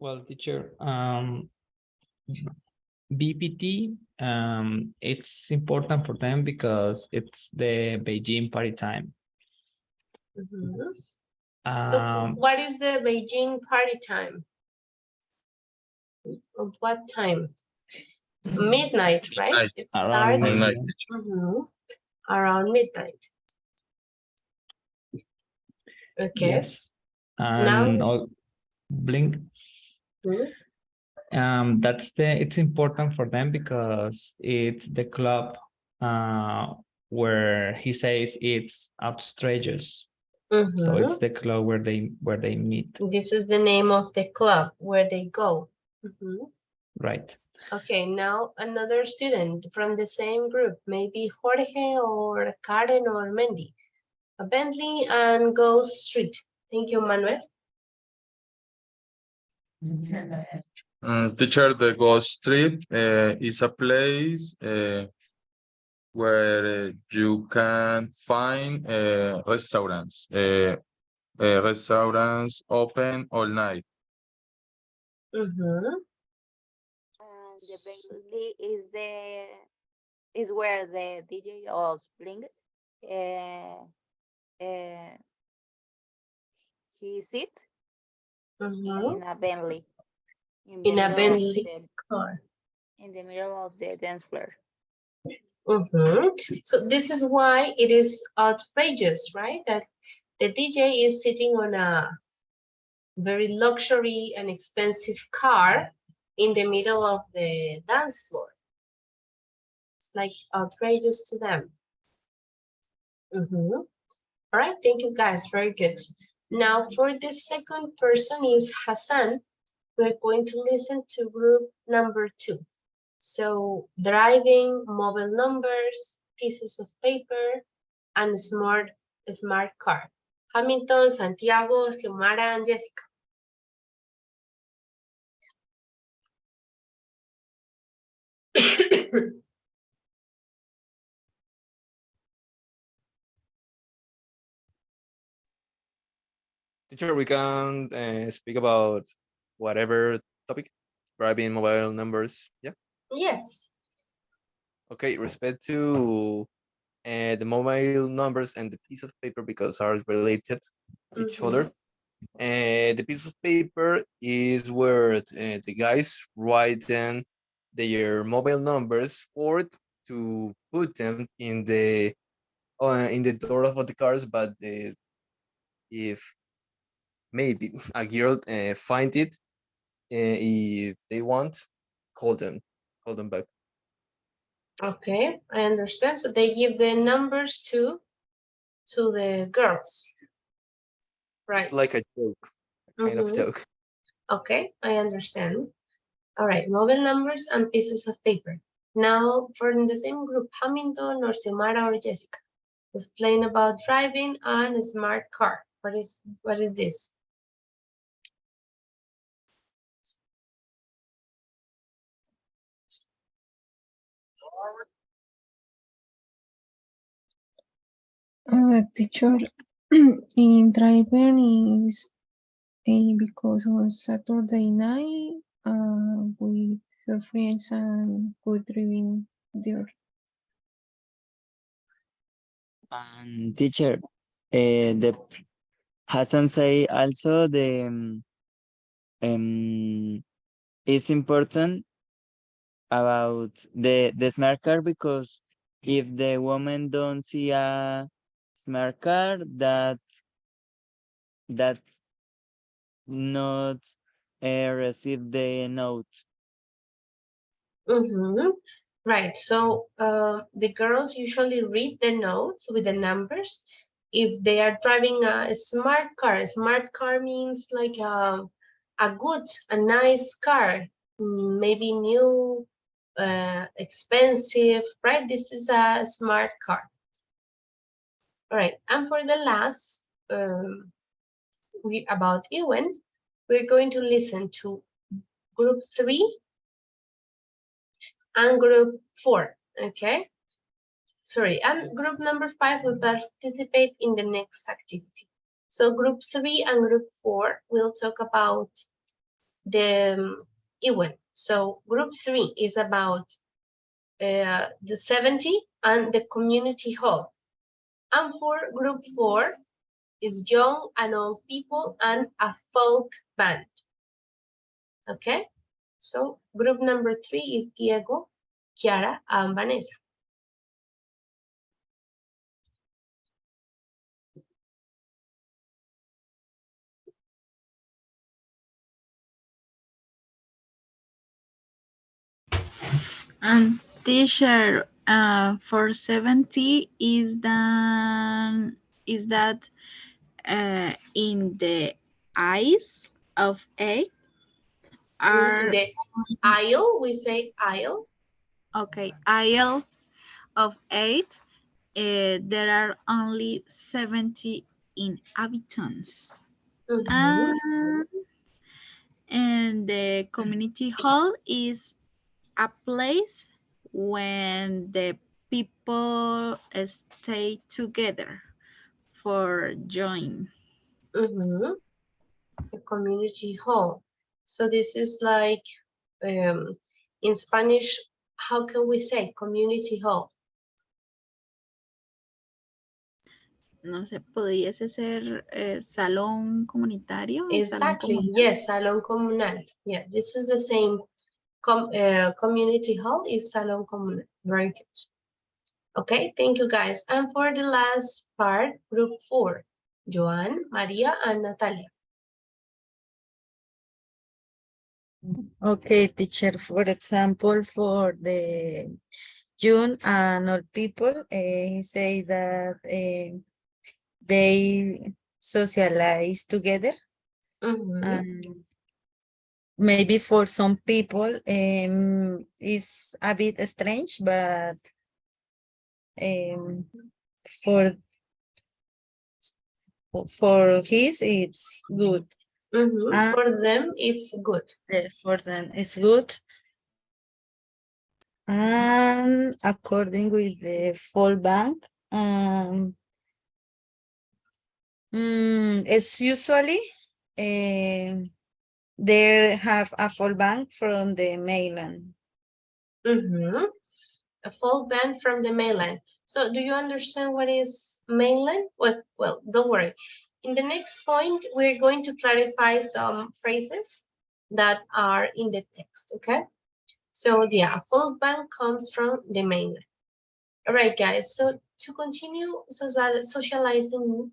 Well, teacher, BPT, it's important for them because it's the Beijing party time. So what is the Beijing party time? At what time? Midnight, right? It around starts midnight. Around midnight. Okay. Yes. And all Blink. It's important for them because it's the club where he says it's outrageous. So it's the club where they meet. This is the name of the club where they go. Right. Okay, now another student from the same group, maybe Jorge or Karen or Mendy. A Bentley and Ghost Street. Thank you, Manuel. Teacher, the Ghost Street is a place where you can find restaurants. Restaurants open all night. The Bentley is where the DJ of Bling he sits in a Bentley. In a Bentley car. In the middle of the dance floor. So this is why it is outrageous, right? That the DJ is sitting on a very luxury and expensive car in the middle of the dance floor. It's like outrageous to them. All right, thank you guys, very good. Now for the second person is Hassan. We're going to listen to group number 2. So driving, mobile numbers, pieces of paper, and smart car. Hamilton, Santiago, Xiomara, and Jessica. Teacher, we can speak about whatever topic, driving, mobile numbers. Yeah. Yes. Okay, respect to the mobile numbers and the piece of paper because are related each other. The piece of paper is where the guys write in their mobile numbers for to put them in the door of the cars, but if maybe a girl find it, if they want, call them back. Okay, I understand. So they give the numbers to the girls. Right. It's like a joke, a kind of joke. Okay, I understand. All right, mobile numbers and pieces of paper. Now, for in the same group, Hamilton or Xiomara or Jessica, explain about driving and a smart car. What is this? Teacher, in driver is because on Saturday night with her friends and go driving there. And teacher, the Hassan say also it's important about the smart car because if the woman don't see a smart car, that not receive the note. Right. So the girls usually read the notes with the numbers. If they are driving a smart car means like a nice car, maybe new, expensive, right? This is a smart car. All right. And for the last, about Ewen, we're going to listen to group 3 and group 4, okay? Sorry, and group number 5 will participate in the next activity. So group 3 and group 4 will talk about the Ewen. So group 3 is about the 70 and the community hall. And for group 4 is young and old people and a folk band. Okay, so group number 3 is Diego, Chiara, and Vanessa. Teacher, for 70 is that in the eyes of A are The aisle, we say aisle. okay, aisle of 8, there are only 70 inhabitants. And the community hall is a place when the people stay together for join. A community hall. So this is like, in Spanish, how can we say community hall? No sé, pudiese ser salón comunitario. Exactly, Salón comunal. yes, salón comunal. Yeah, this is the same. Community hall is salón comunal. Very good. Okay, thank you guys. And for the last part, group 4, Joan, Maria, and Natalia. Okay, teacher, for example, for the young and old people, he say that they socialize together. Maybe for some people, it's a bit strange, but for his, it's good. For them, it's good. For them, it's good. And according with the full bank, it's usually they have a full bank from the mainland. A folk band from the mainland. So do you understand what is mainland? Well, don't worry. In the next point, we're going to clarify some phrases that are in the text, okay? So yeah, a folk band comes from the mainland. All right, guys, so to continue socializing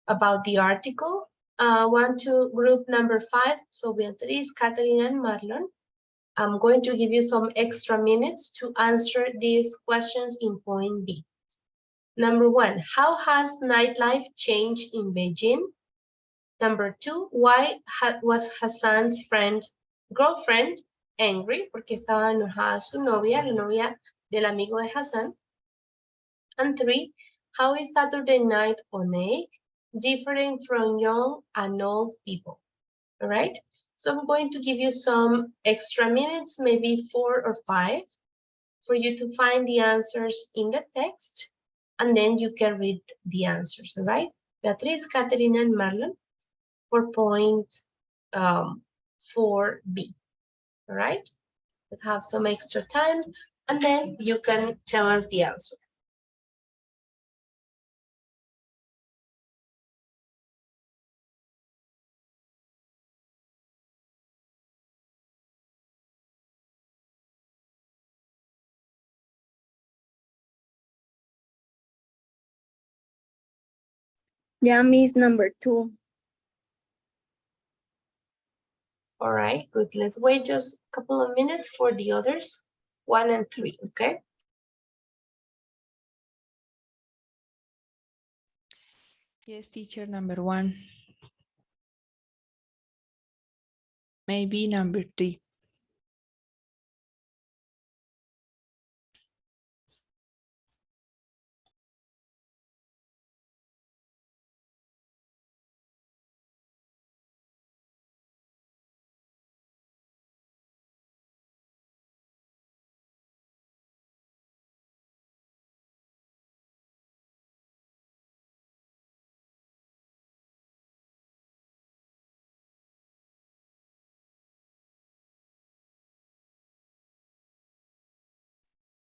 about the article, one to group number 5, so Beatriz, Catherine, and Marlon. I'm going to give you some extra minutes to answer these questions in point B. Number 1, how has nightlife changed in Beijing? Number 2, why was Hassan's girlfriend angry? Porque estaba enojada su novia, la novia del amigo de Hassan. And 3, how is Saturday night on egg different from young and old people? All right, so I'm going to give you some extra minutes, maybe 4 or 5, for you to find the answers in the text, and then you can read the answers, all right? Beatriz, Catherine, and Marlon for point 4B, all right? Let's have some extra time, and then you can tell us the answer. Yeah, miss number 2. All right, good. Let's wait just a couple of minutes for the others, 1 and 3, okay? Yes, teacher, number 1. Maybe number 3.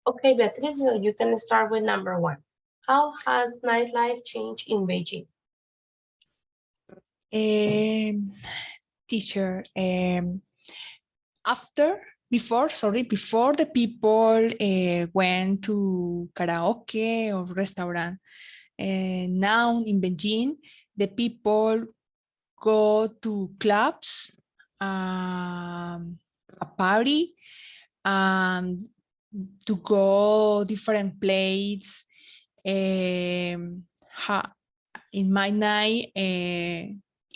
Okay, Beatriz, so you can start with number 1. How has nightlife changed in Beijing? Teacher, before the people went to karaoke or restaurant, now in Beijing, the people go to clubs, a party, to go different places. In my night,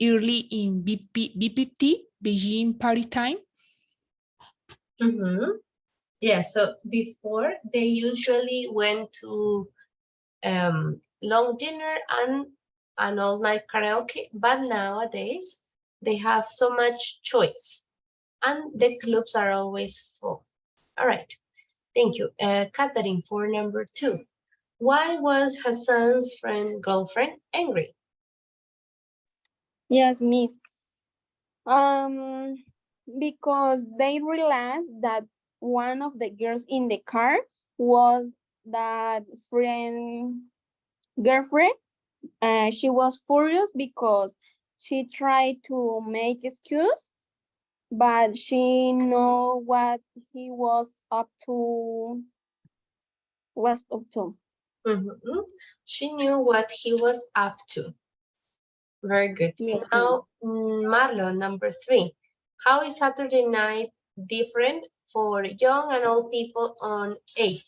early in BPT, Beijing party time. Yeah, so before they usually went to long dinner and an all-night karaoke, but nowadays they have so much choice and the clubs are always full. All right, thank you. Catherine, for number 2. Why was Hassan's girlfriend angry? Yes, miss. Because they realized that one of the girls in the car was that girlfriend. She was furious because she tried to make excuse, but she know what he was up to. She knew what he was up to. Very good. Yes, Now, Marlon, number 3. How is Saturday night different for young and old people on 8?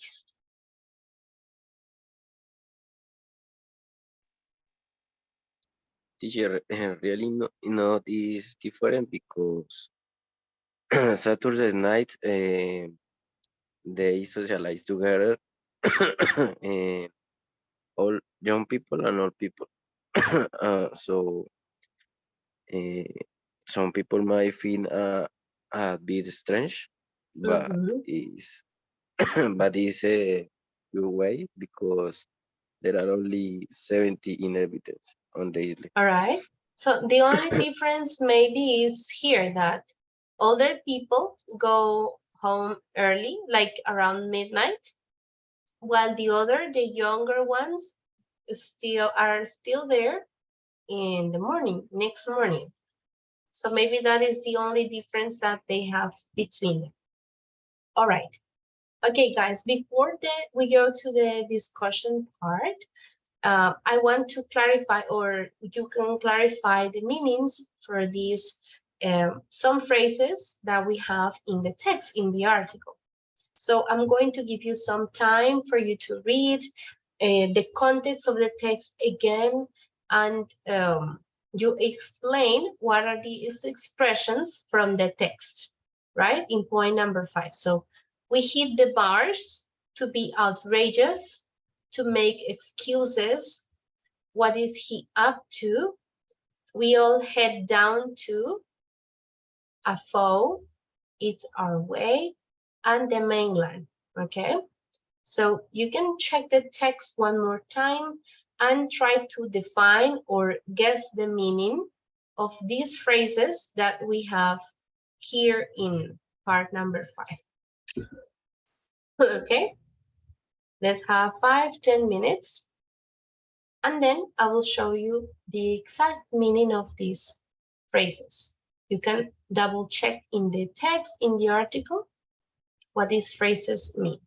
Teacher, really not is different because Saturday night they socialize together, all young people and old people. So some people might feel a bit strange, but is but it's a good way because there are only 70 inhabitants on the island. All right. So the only difference maybe is here that older people go home early, like around midnight, while the younger ones are still there in the morning, next morning. So maybe that is the only difference that they have between them. All right. Okay, guys, before we go to the discussion part, I want to clarify, or you can clarify the meanings for these, some phrases that we have in the text, in the article. So I'm going to give you some time for you to read the context of the text again, and you explain what are these expressions from the text, right? In point number 5. So we hit the bars to be outrageous, to make excuses. What is he up to? We all head down to a foe, it's our way, and the mainland, okay? So you can check the text one more time and try to define or guess the meaning of these phrases that we have here in part number 5. Okay, let's have 5-10 minutes. And then I will show you the exact meaning of these phrases. You can double check in the text, in the article, what these phrases mean.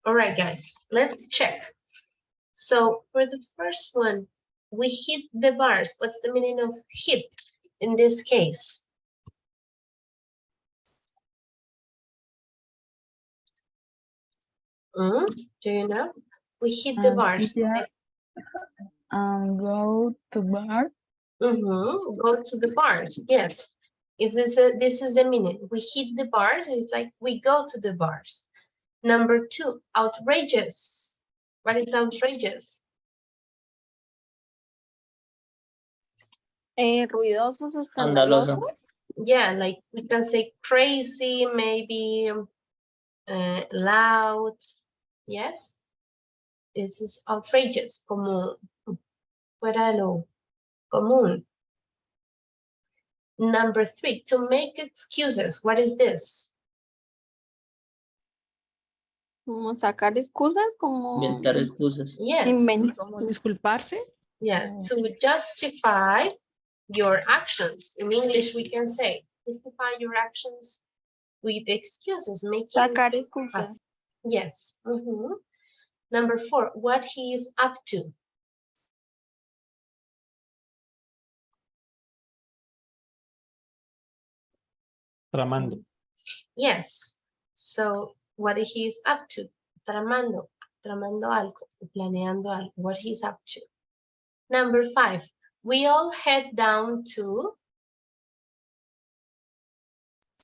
All right, guys, let's check. So for the first one, we hit the bars. What's the meaning of hit in this case? Do you know? We hit the bars. Yeah. Go to bar. Go to the bars. Yes. This is the meaning. We hit the bars. It's like we go to the bars. Number 2, outrageous. What is outrageous? Ruidosos, Escandaloso. escandalosos. Yeah, like we can say crazy, maybe loud. Yes. This is outrageous, como fuera de lo común. Number 3, to make excuses. What is this? Como sacar excusas, como Inventar excusas. Yes. como Disculparse. Yeah, to justify your actions. In English, we can say justify your actions with excuses, making sacar excusas. Yes. Number 4, what he is up to. Tramando. Yes. So what he is up to. Tramando algo, planeando algo, what he's up to. Number 5, we all head down to.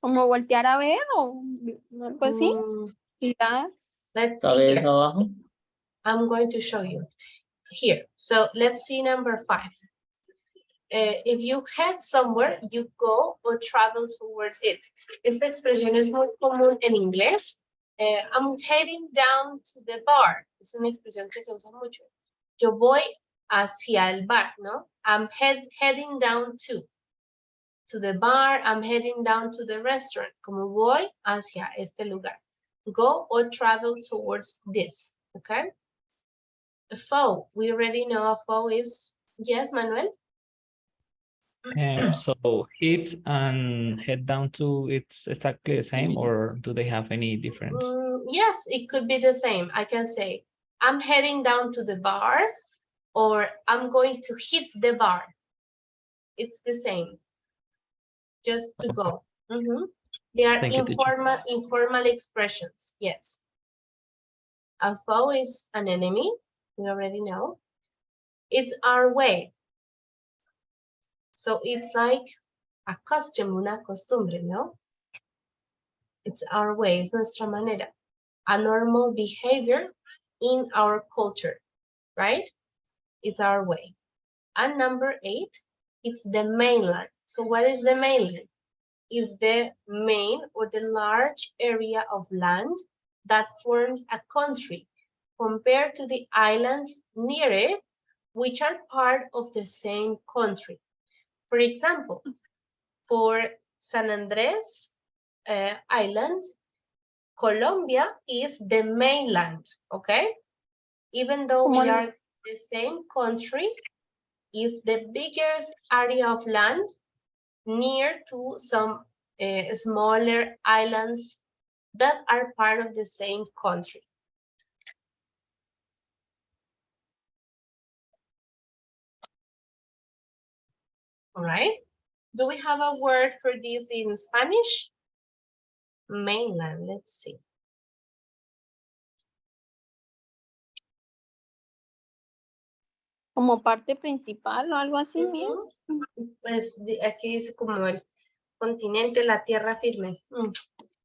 Como voltear a ver o algo así. Mirar. Let's see here. Cabeza abajo. I'm going to show you here. So let's see number 5. If you head somewhere, you go or travel towards it. Esta expresión es muy común en inglés. I'm heading down to the bar. Es una expresión que se usa mucho. Yo voy hacia el bar, ¿no? I'm heading down to the bar. I'm heading down to the restaurant. Como voy hacia este lugar. Go or travel towards this, okay? A foe, we already know a foe is, yes, Manuel? So hit and head down to, it's exactly the same, or do they have any difference? Yes, it could be the same. I can say, I'm heading down to the bar, or I'm going to hit the bar. It's the same, just to go. They are informal expressions, yes. A foe is an enemy, we already know. It's our way. So it's like a custom, una costumbre, ¿no? It's our way, es nuestra manera. A normal behavior in our culture, right? It's our way. And number 8, it's the mainland. So what is the mainland? Is the main or the large area of land that forms a country compared to the islands near it, which are part of the same country. For example, for San Andres Island, Colombia is the mainland, okay? Even though we are the same country, is the biggest area of land near to some smaller islands that are part of the same country. All right. Do we have a word for this in Spanish? Mainland, let's see. Como parte principal o algo así, Pues aquí dice como el continente, la tierra firme.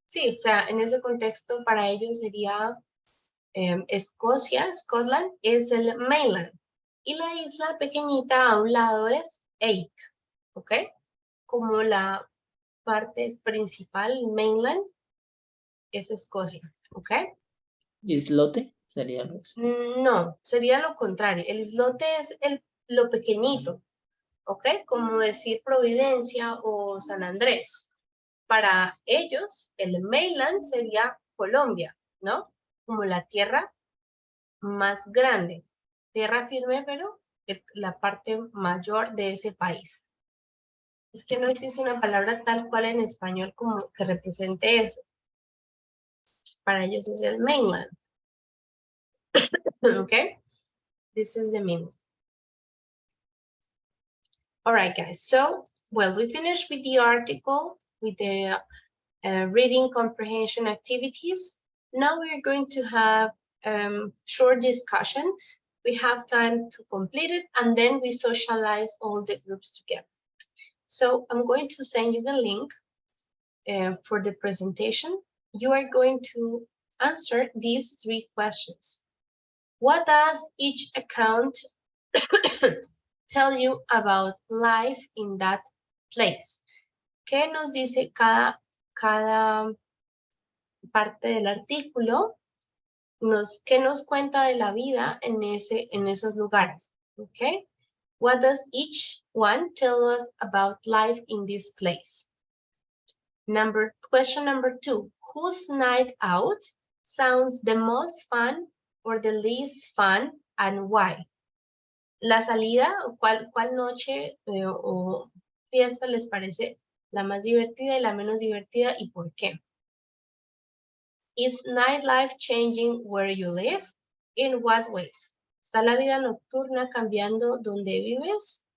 Sí, o sea, en ese contexto para ellos sería Escocia, Scotland, es el mainland. Y la isla pequeñita a un lado es Eik, ¿ok? Como la parte principal, mainland, es Escocia, ¿ok? ¿Islote? Sería lo No, sería lo contrario. El islote es lo pequeñito, ¿ok? Como decir Providencia o San Andrés. Para ellos, el mainland sería Colombia, ¿no? Como la tierra más grande. Tierra firme, pero es la parte mayor de ese país. Es que no existe una palabra tal cual en español como que represente eso. Para ellos es el mainland. Okay, this is the meaning. All right, guys. So, well, we finished with the article, with the reading comprehension activities. Now we're going to have short discussion. We have time to complete it, and then we socialize all the groups together. So I'm going to send you the link for the presentation. You are going to answer these 3 questions. What does each account tell you about life in that place? ¿Qué nos dice cada parte del artículo? ¿Qué nos cuenta de la vida en esos lugares? Okay. What does each one tell us about life in this place? Question number 2. Whose night out sounds the most fun or the least fun, and why? La salida, ¿cuál noche o fiesta les parece la más divertida y la menos divertida, y por qué? Is nightlife changing where you live? In what ways? ¿Está la vida nocturna cambiando donde vives?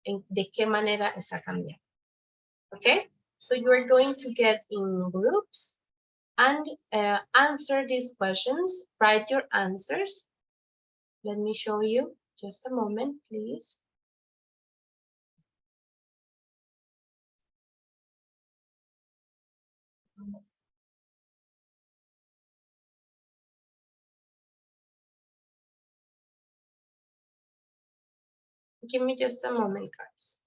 ¿De qué manera está cambiando? Okay, so you are going to get in groups and answer these questions. Write your answers. Let me show you. Just a moment, please. Give me just a moment, guys.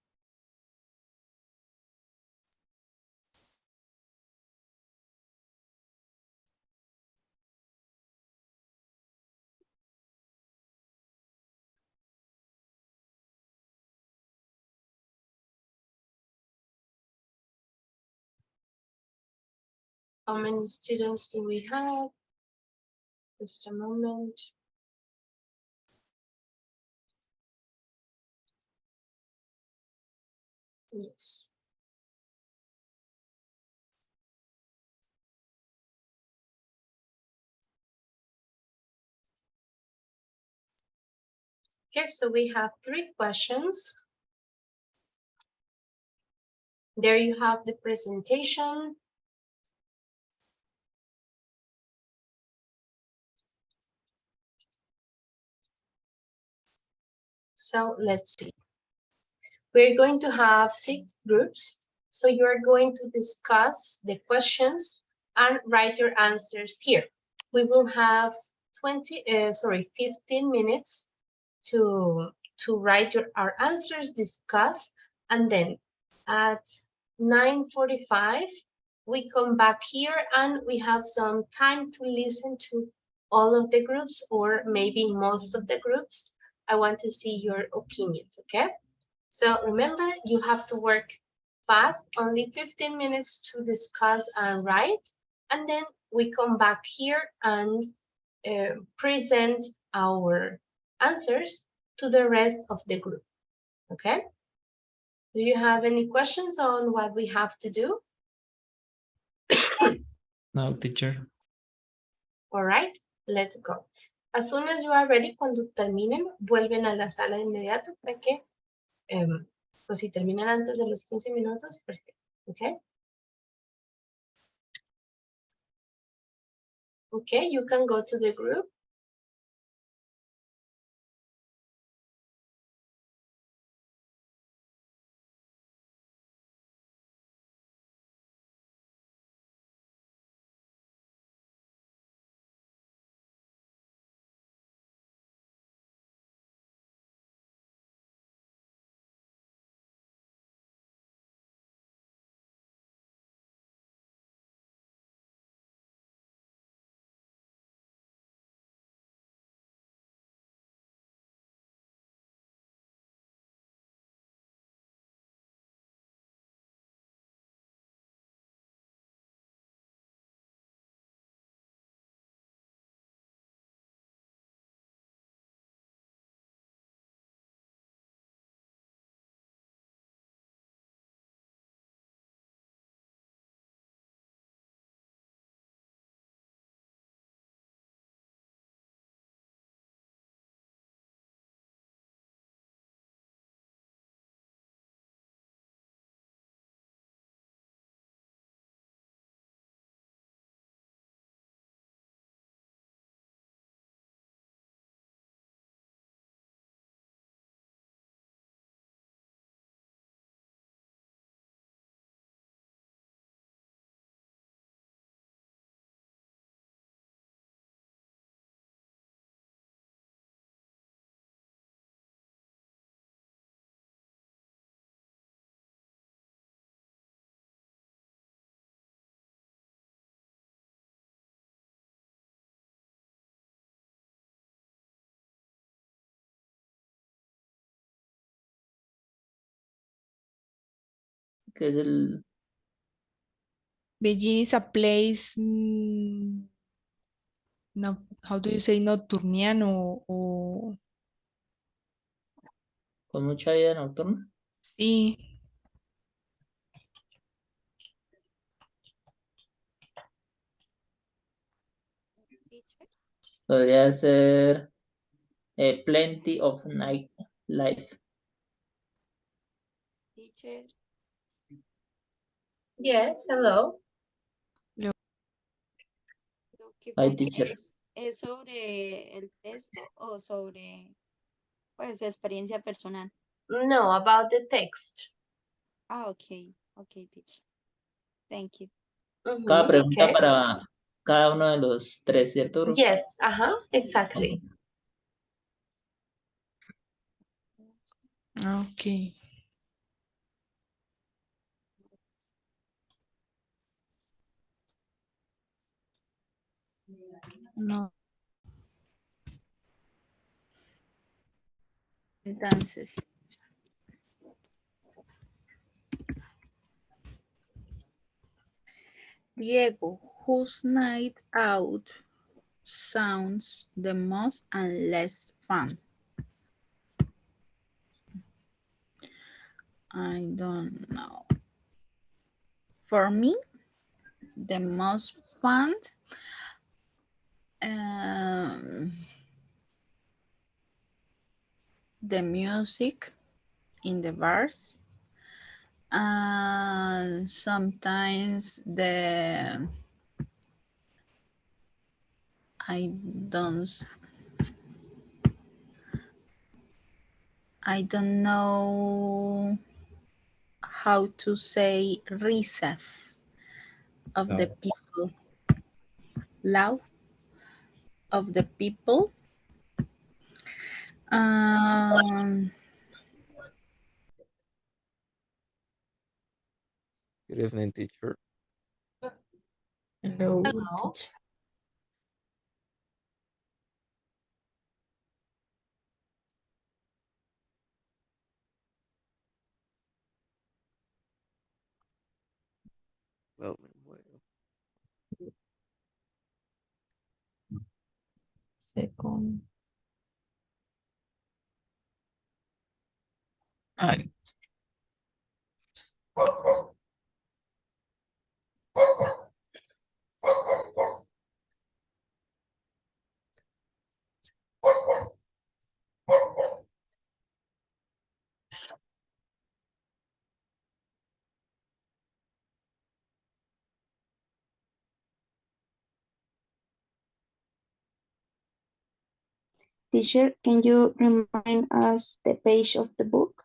How many students do we have? Just a moment. Yes. Okay, so we have 3 questions. There you have the presentation. So let's see. We're going to have 6 groups. So you're going to discuss the questions and write your answers here. We will have 15 minutes to write our answers, discuss, and then at 9:45, we come back here and we have some time to listen to all of the groups, or maybe most of the groups. I want to see your opinions, okay? So remember, you have to work fast, only 15 minutes to discuss and write, and then we come back here and present our answers to the rest of the group, okay? Do you have any questions on what we have to do? No, teacher. All right, let's go. As soon as you are ready, cuando terminen, vuelven a la sala de inmediato para que, pues si terminan antes de los 15 minutos, perfecto, okay? Okay, you can go to the group. que es el Beijing is a place, no, how do you say, nocturniano o con mucha vida nocturna. sí, Podría ser plenty of night life. Teacher. Yes, hello. Lo que Hi, pone teacher. es sobre el texto o sobre, pues, experiencia personal. No, about the text. Ah, ok, ok, teacher. Thank you. Cada pregunta okay. para cada uno de los tres, ¿cierto, Grupo? Yes, exactly. okay. No, Entonces, Diego, whose night out sounds the most and less fun? I don't know. For me, the most fun, the music in the bars, and sometimes I don't know how to say risas of the No. people, laugh of the people. Good evening, teacher. Hello, Hello. teacher. Well, well. Second. Ay. Teacher, can you remind us the page of the book?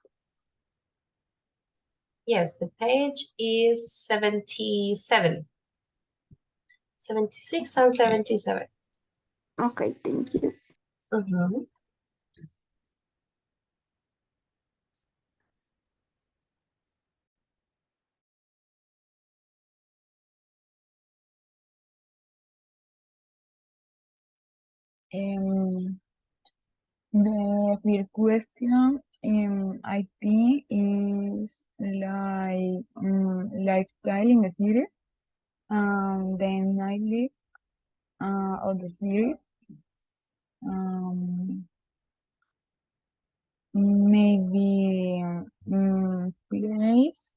Yes, the page is 77. 76 and 77. Okay, thank you. the first question, I think is like lifestyle in the city, the nightlife of the city, maybe place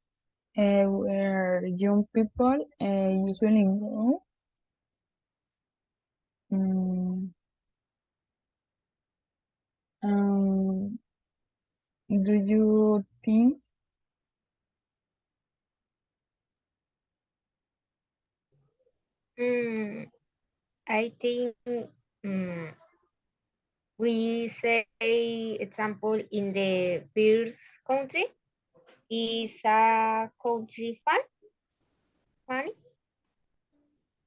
where young people usually go. Do you think? I think we say example in the first country is a country funny,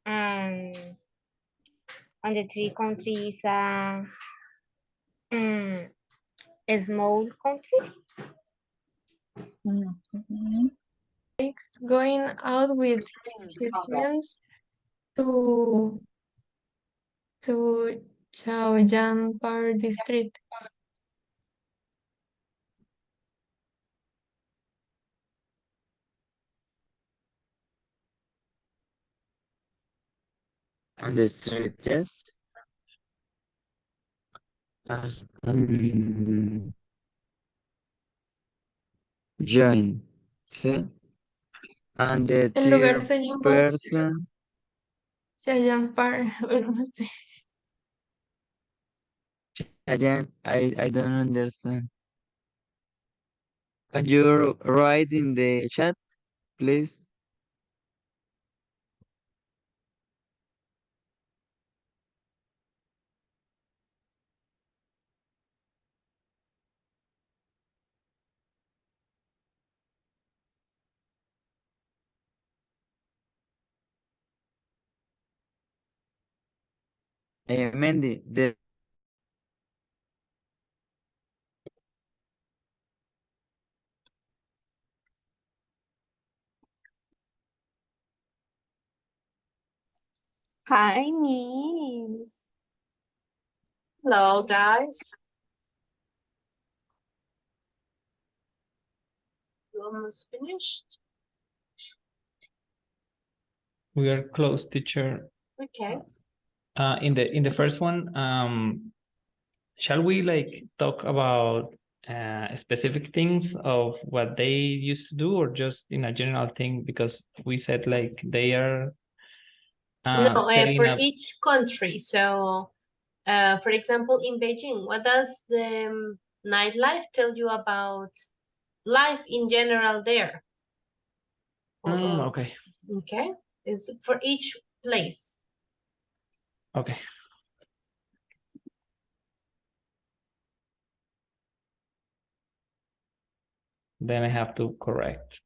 and the three country is a small country. Likes going out with his friends to Chaoyang Park District. On the street, yes. Mm, join. ¿Sí? And the El lugar third se llama person. Cheyenne Park, o no sé. I don't understand. Can you write in the chat, please? Mandy, Hi, Miss. Hello, guys. You almost finished? We are close, teacher. Okay. In the first one, shall we like talk about specific things of what they used to do, or just in a general thing? Because we said like they are No, setting for up. each country. So, for example, in Beijing, what does the nightlife tell you about life in general there? Okay. Okay, is for each place. Okay. Then I have to correct.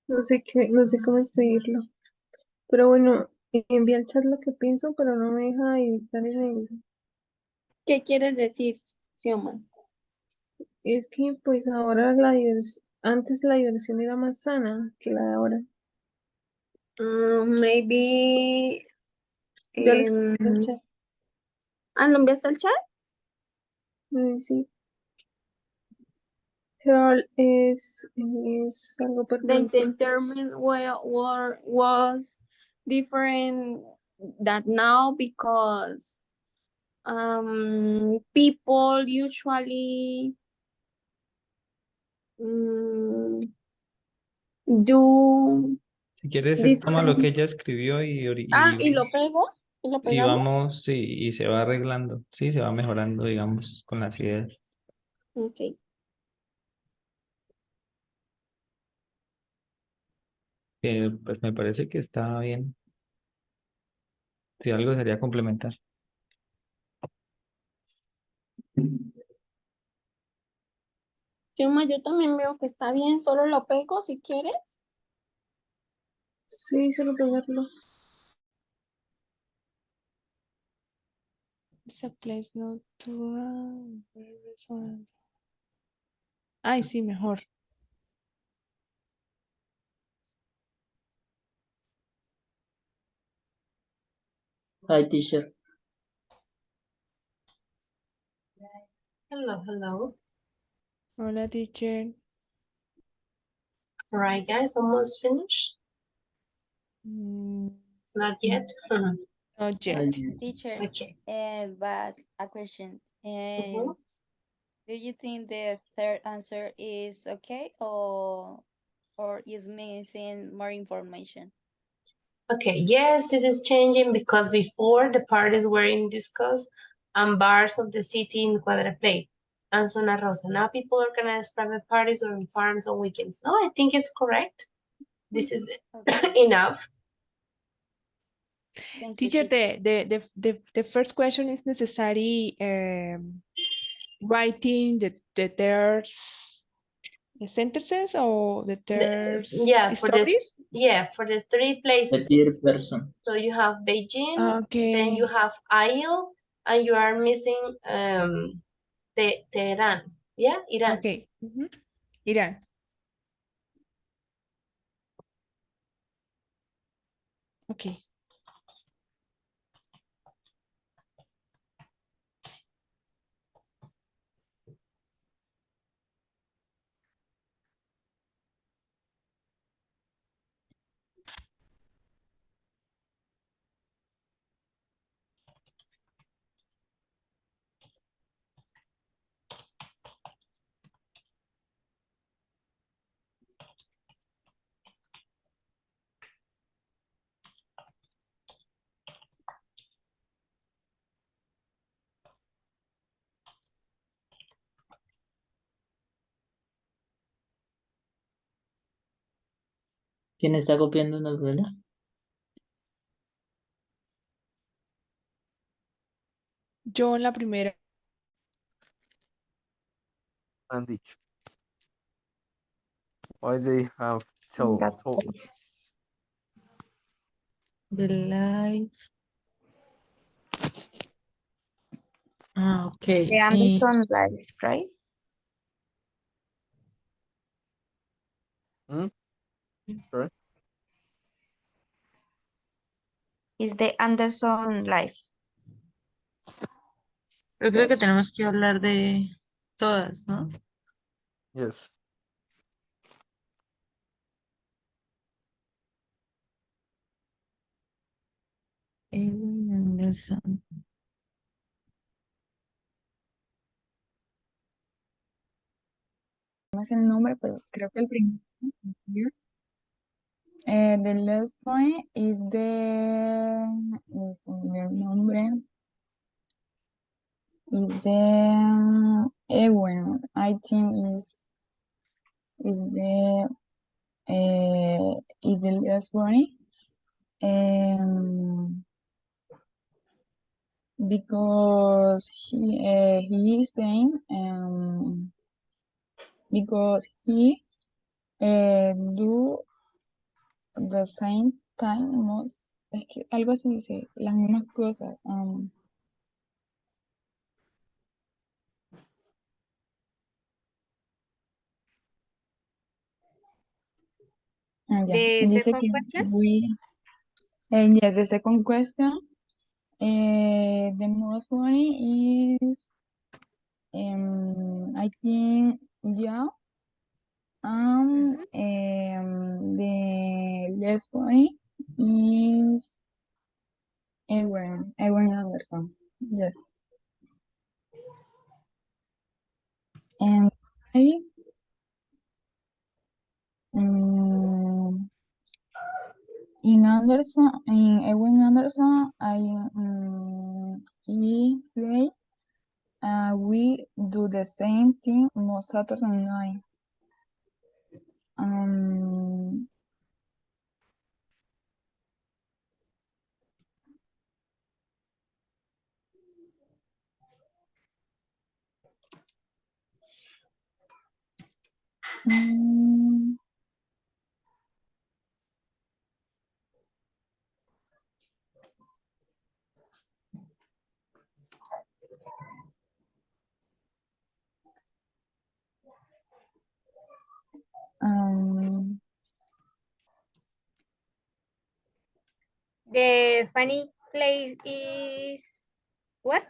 No sé qué, no sé cómo escribirlo. Pero bueno, envié al chat lo que pienso, pero no me deja editar en el. ¿Qué quieres decir, Xioma? Es que pues ahora antes la diversión era más sana que la de ahora. Maybe. Ya lo escribí en el chat. ¿Lo enviaste al chat? Sí. Girl es algo The permanente. entertainment was different that now because people usually do Si quieres, toma lo que ella escribió y lo pego y lo y pegamos. vamos, sí, y se va arreglando, sí, se va mejorando, digamos, con las ideas. Okay. Pues me parece que está bien. Si algo sería complementar. Xioma, yo también veo que está bien, solo lo pego si quieres. Sí, solo pegarlo. It's a place not to run. Ay, sí, mejor. Hi, teacher. Hello, hello. Hola, teacher. All right, guys, almost finished? Not yet? Not yet. Teacher, Okay. but a question. Do you think the third answer is okay or is missing more information? Okay, yes, it is changing because before the parties were in discos and bars of the city in Cuadra Play and Zona Rosa. Now people organize private parties or in farms on weekends. No, I think it's correct. This is enough. Teacher, the first question is necessary writing the third sentences or the third stories? For the three places. The third person. So you have Beijing, Okay. then you have Isle, and you are missing Tehran. Yeah, Iran. Okay. Iran. Okay. ¿Quién está copiando novela? Yo en la primera. And each. Why they have told us? The life. Okay. The Anderson life, right? Sorry? Is the Anderson life. Yo creo que Yes. tenemos que hablar de todas, ¿no? Yes. Edwin Anderson. No sé el nombre, pero creo que el primero. The last one is es el nombre, is the Ewen. I think is the is the last one. Because he is saying because he do the same time most, es que algo así dice, las mismas cosas. Ya, The dice second que question? yes, the second question, the most funny is, I think, yeah, the less funny is Ewen Anderson, yes. And I, in Ewen Anderson, he say, we do the same thing most Saturday night. Um, mm, um, The funny place is what?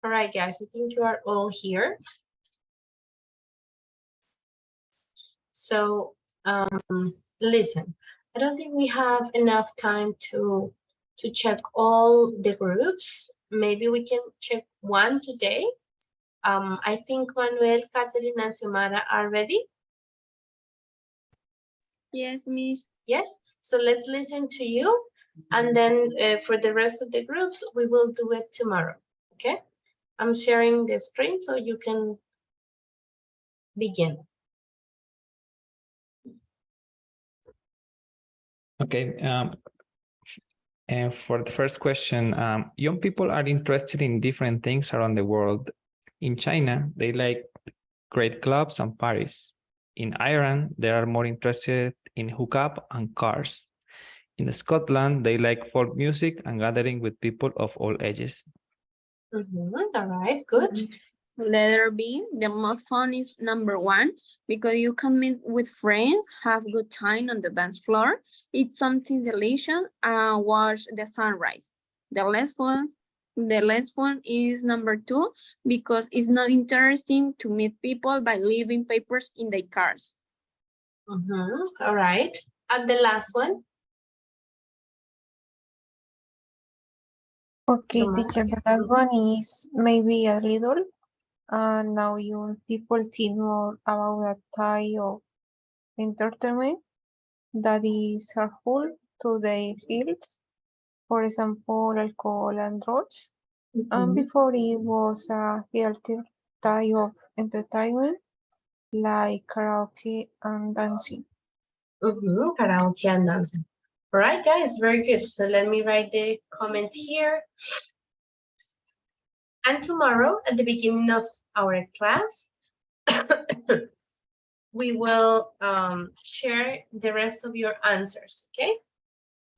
All right, guys, I think you are all here. So listen, I don't think we have enough time to check all the groups. Maybe we can check one today. I think Manuel, Catherine, and Samara are ready. Yes, Miss. Yes, so let's listen to you. And then for the rest of the groups, we will do it tomorrow, okay? I'm sharing the screen so you can begin. Okay. And for the first question, young people are interested in different things around the world. In China, they like great clubs and parties. In Ireland, they are more interested in hookup and cars. In Scotland, they like folk music and gathering with people of all ages. All right, good. Letter B, the most fun is number 1 because you can meet with friends, have good time on the dance floor, eat something delicious, and watch the sunrise. The less fun is number 2 because it's not interesting to meet people by leaving papers in their cars. All right, and the last one. Okay, teacher, the last one is maybe a little. Now young people think more about a type of entertainment that is harmful to their health. For example, alcohol and drugs. And before it was a healthier type of entertainment like karaoke and dancing. Karaoke and dancing. All right, guys, very good. So let me write the comment here. And tomorrow, at the beginning of our class, we will share the rest of your answers, okay?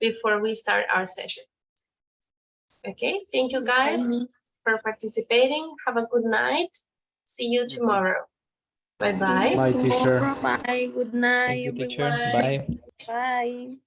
Before we start our session. Okay, thank you guys for participating. Have a good night. See you tomorrow. Bye-bye. Bye, teacher. Bye. Good night, Thank you, teacher. everyone. Bye. Bye.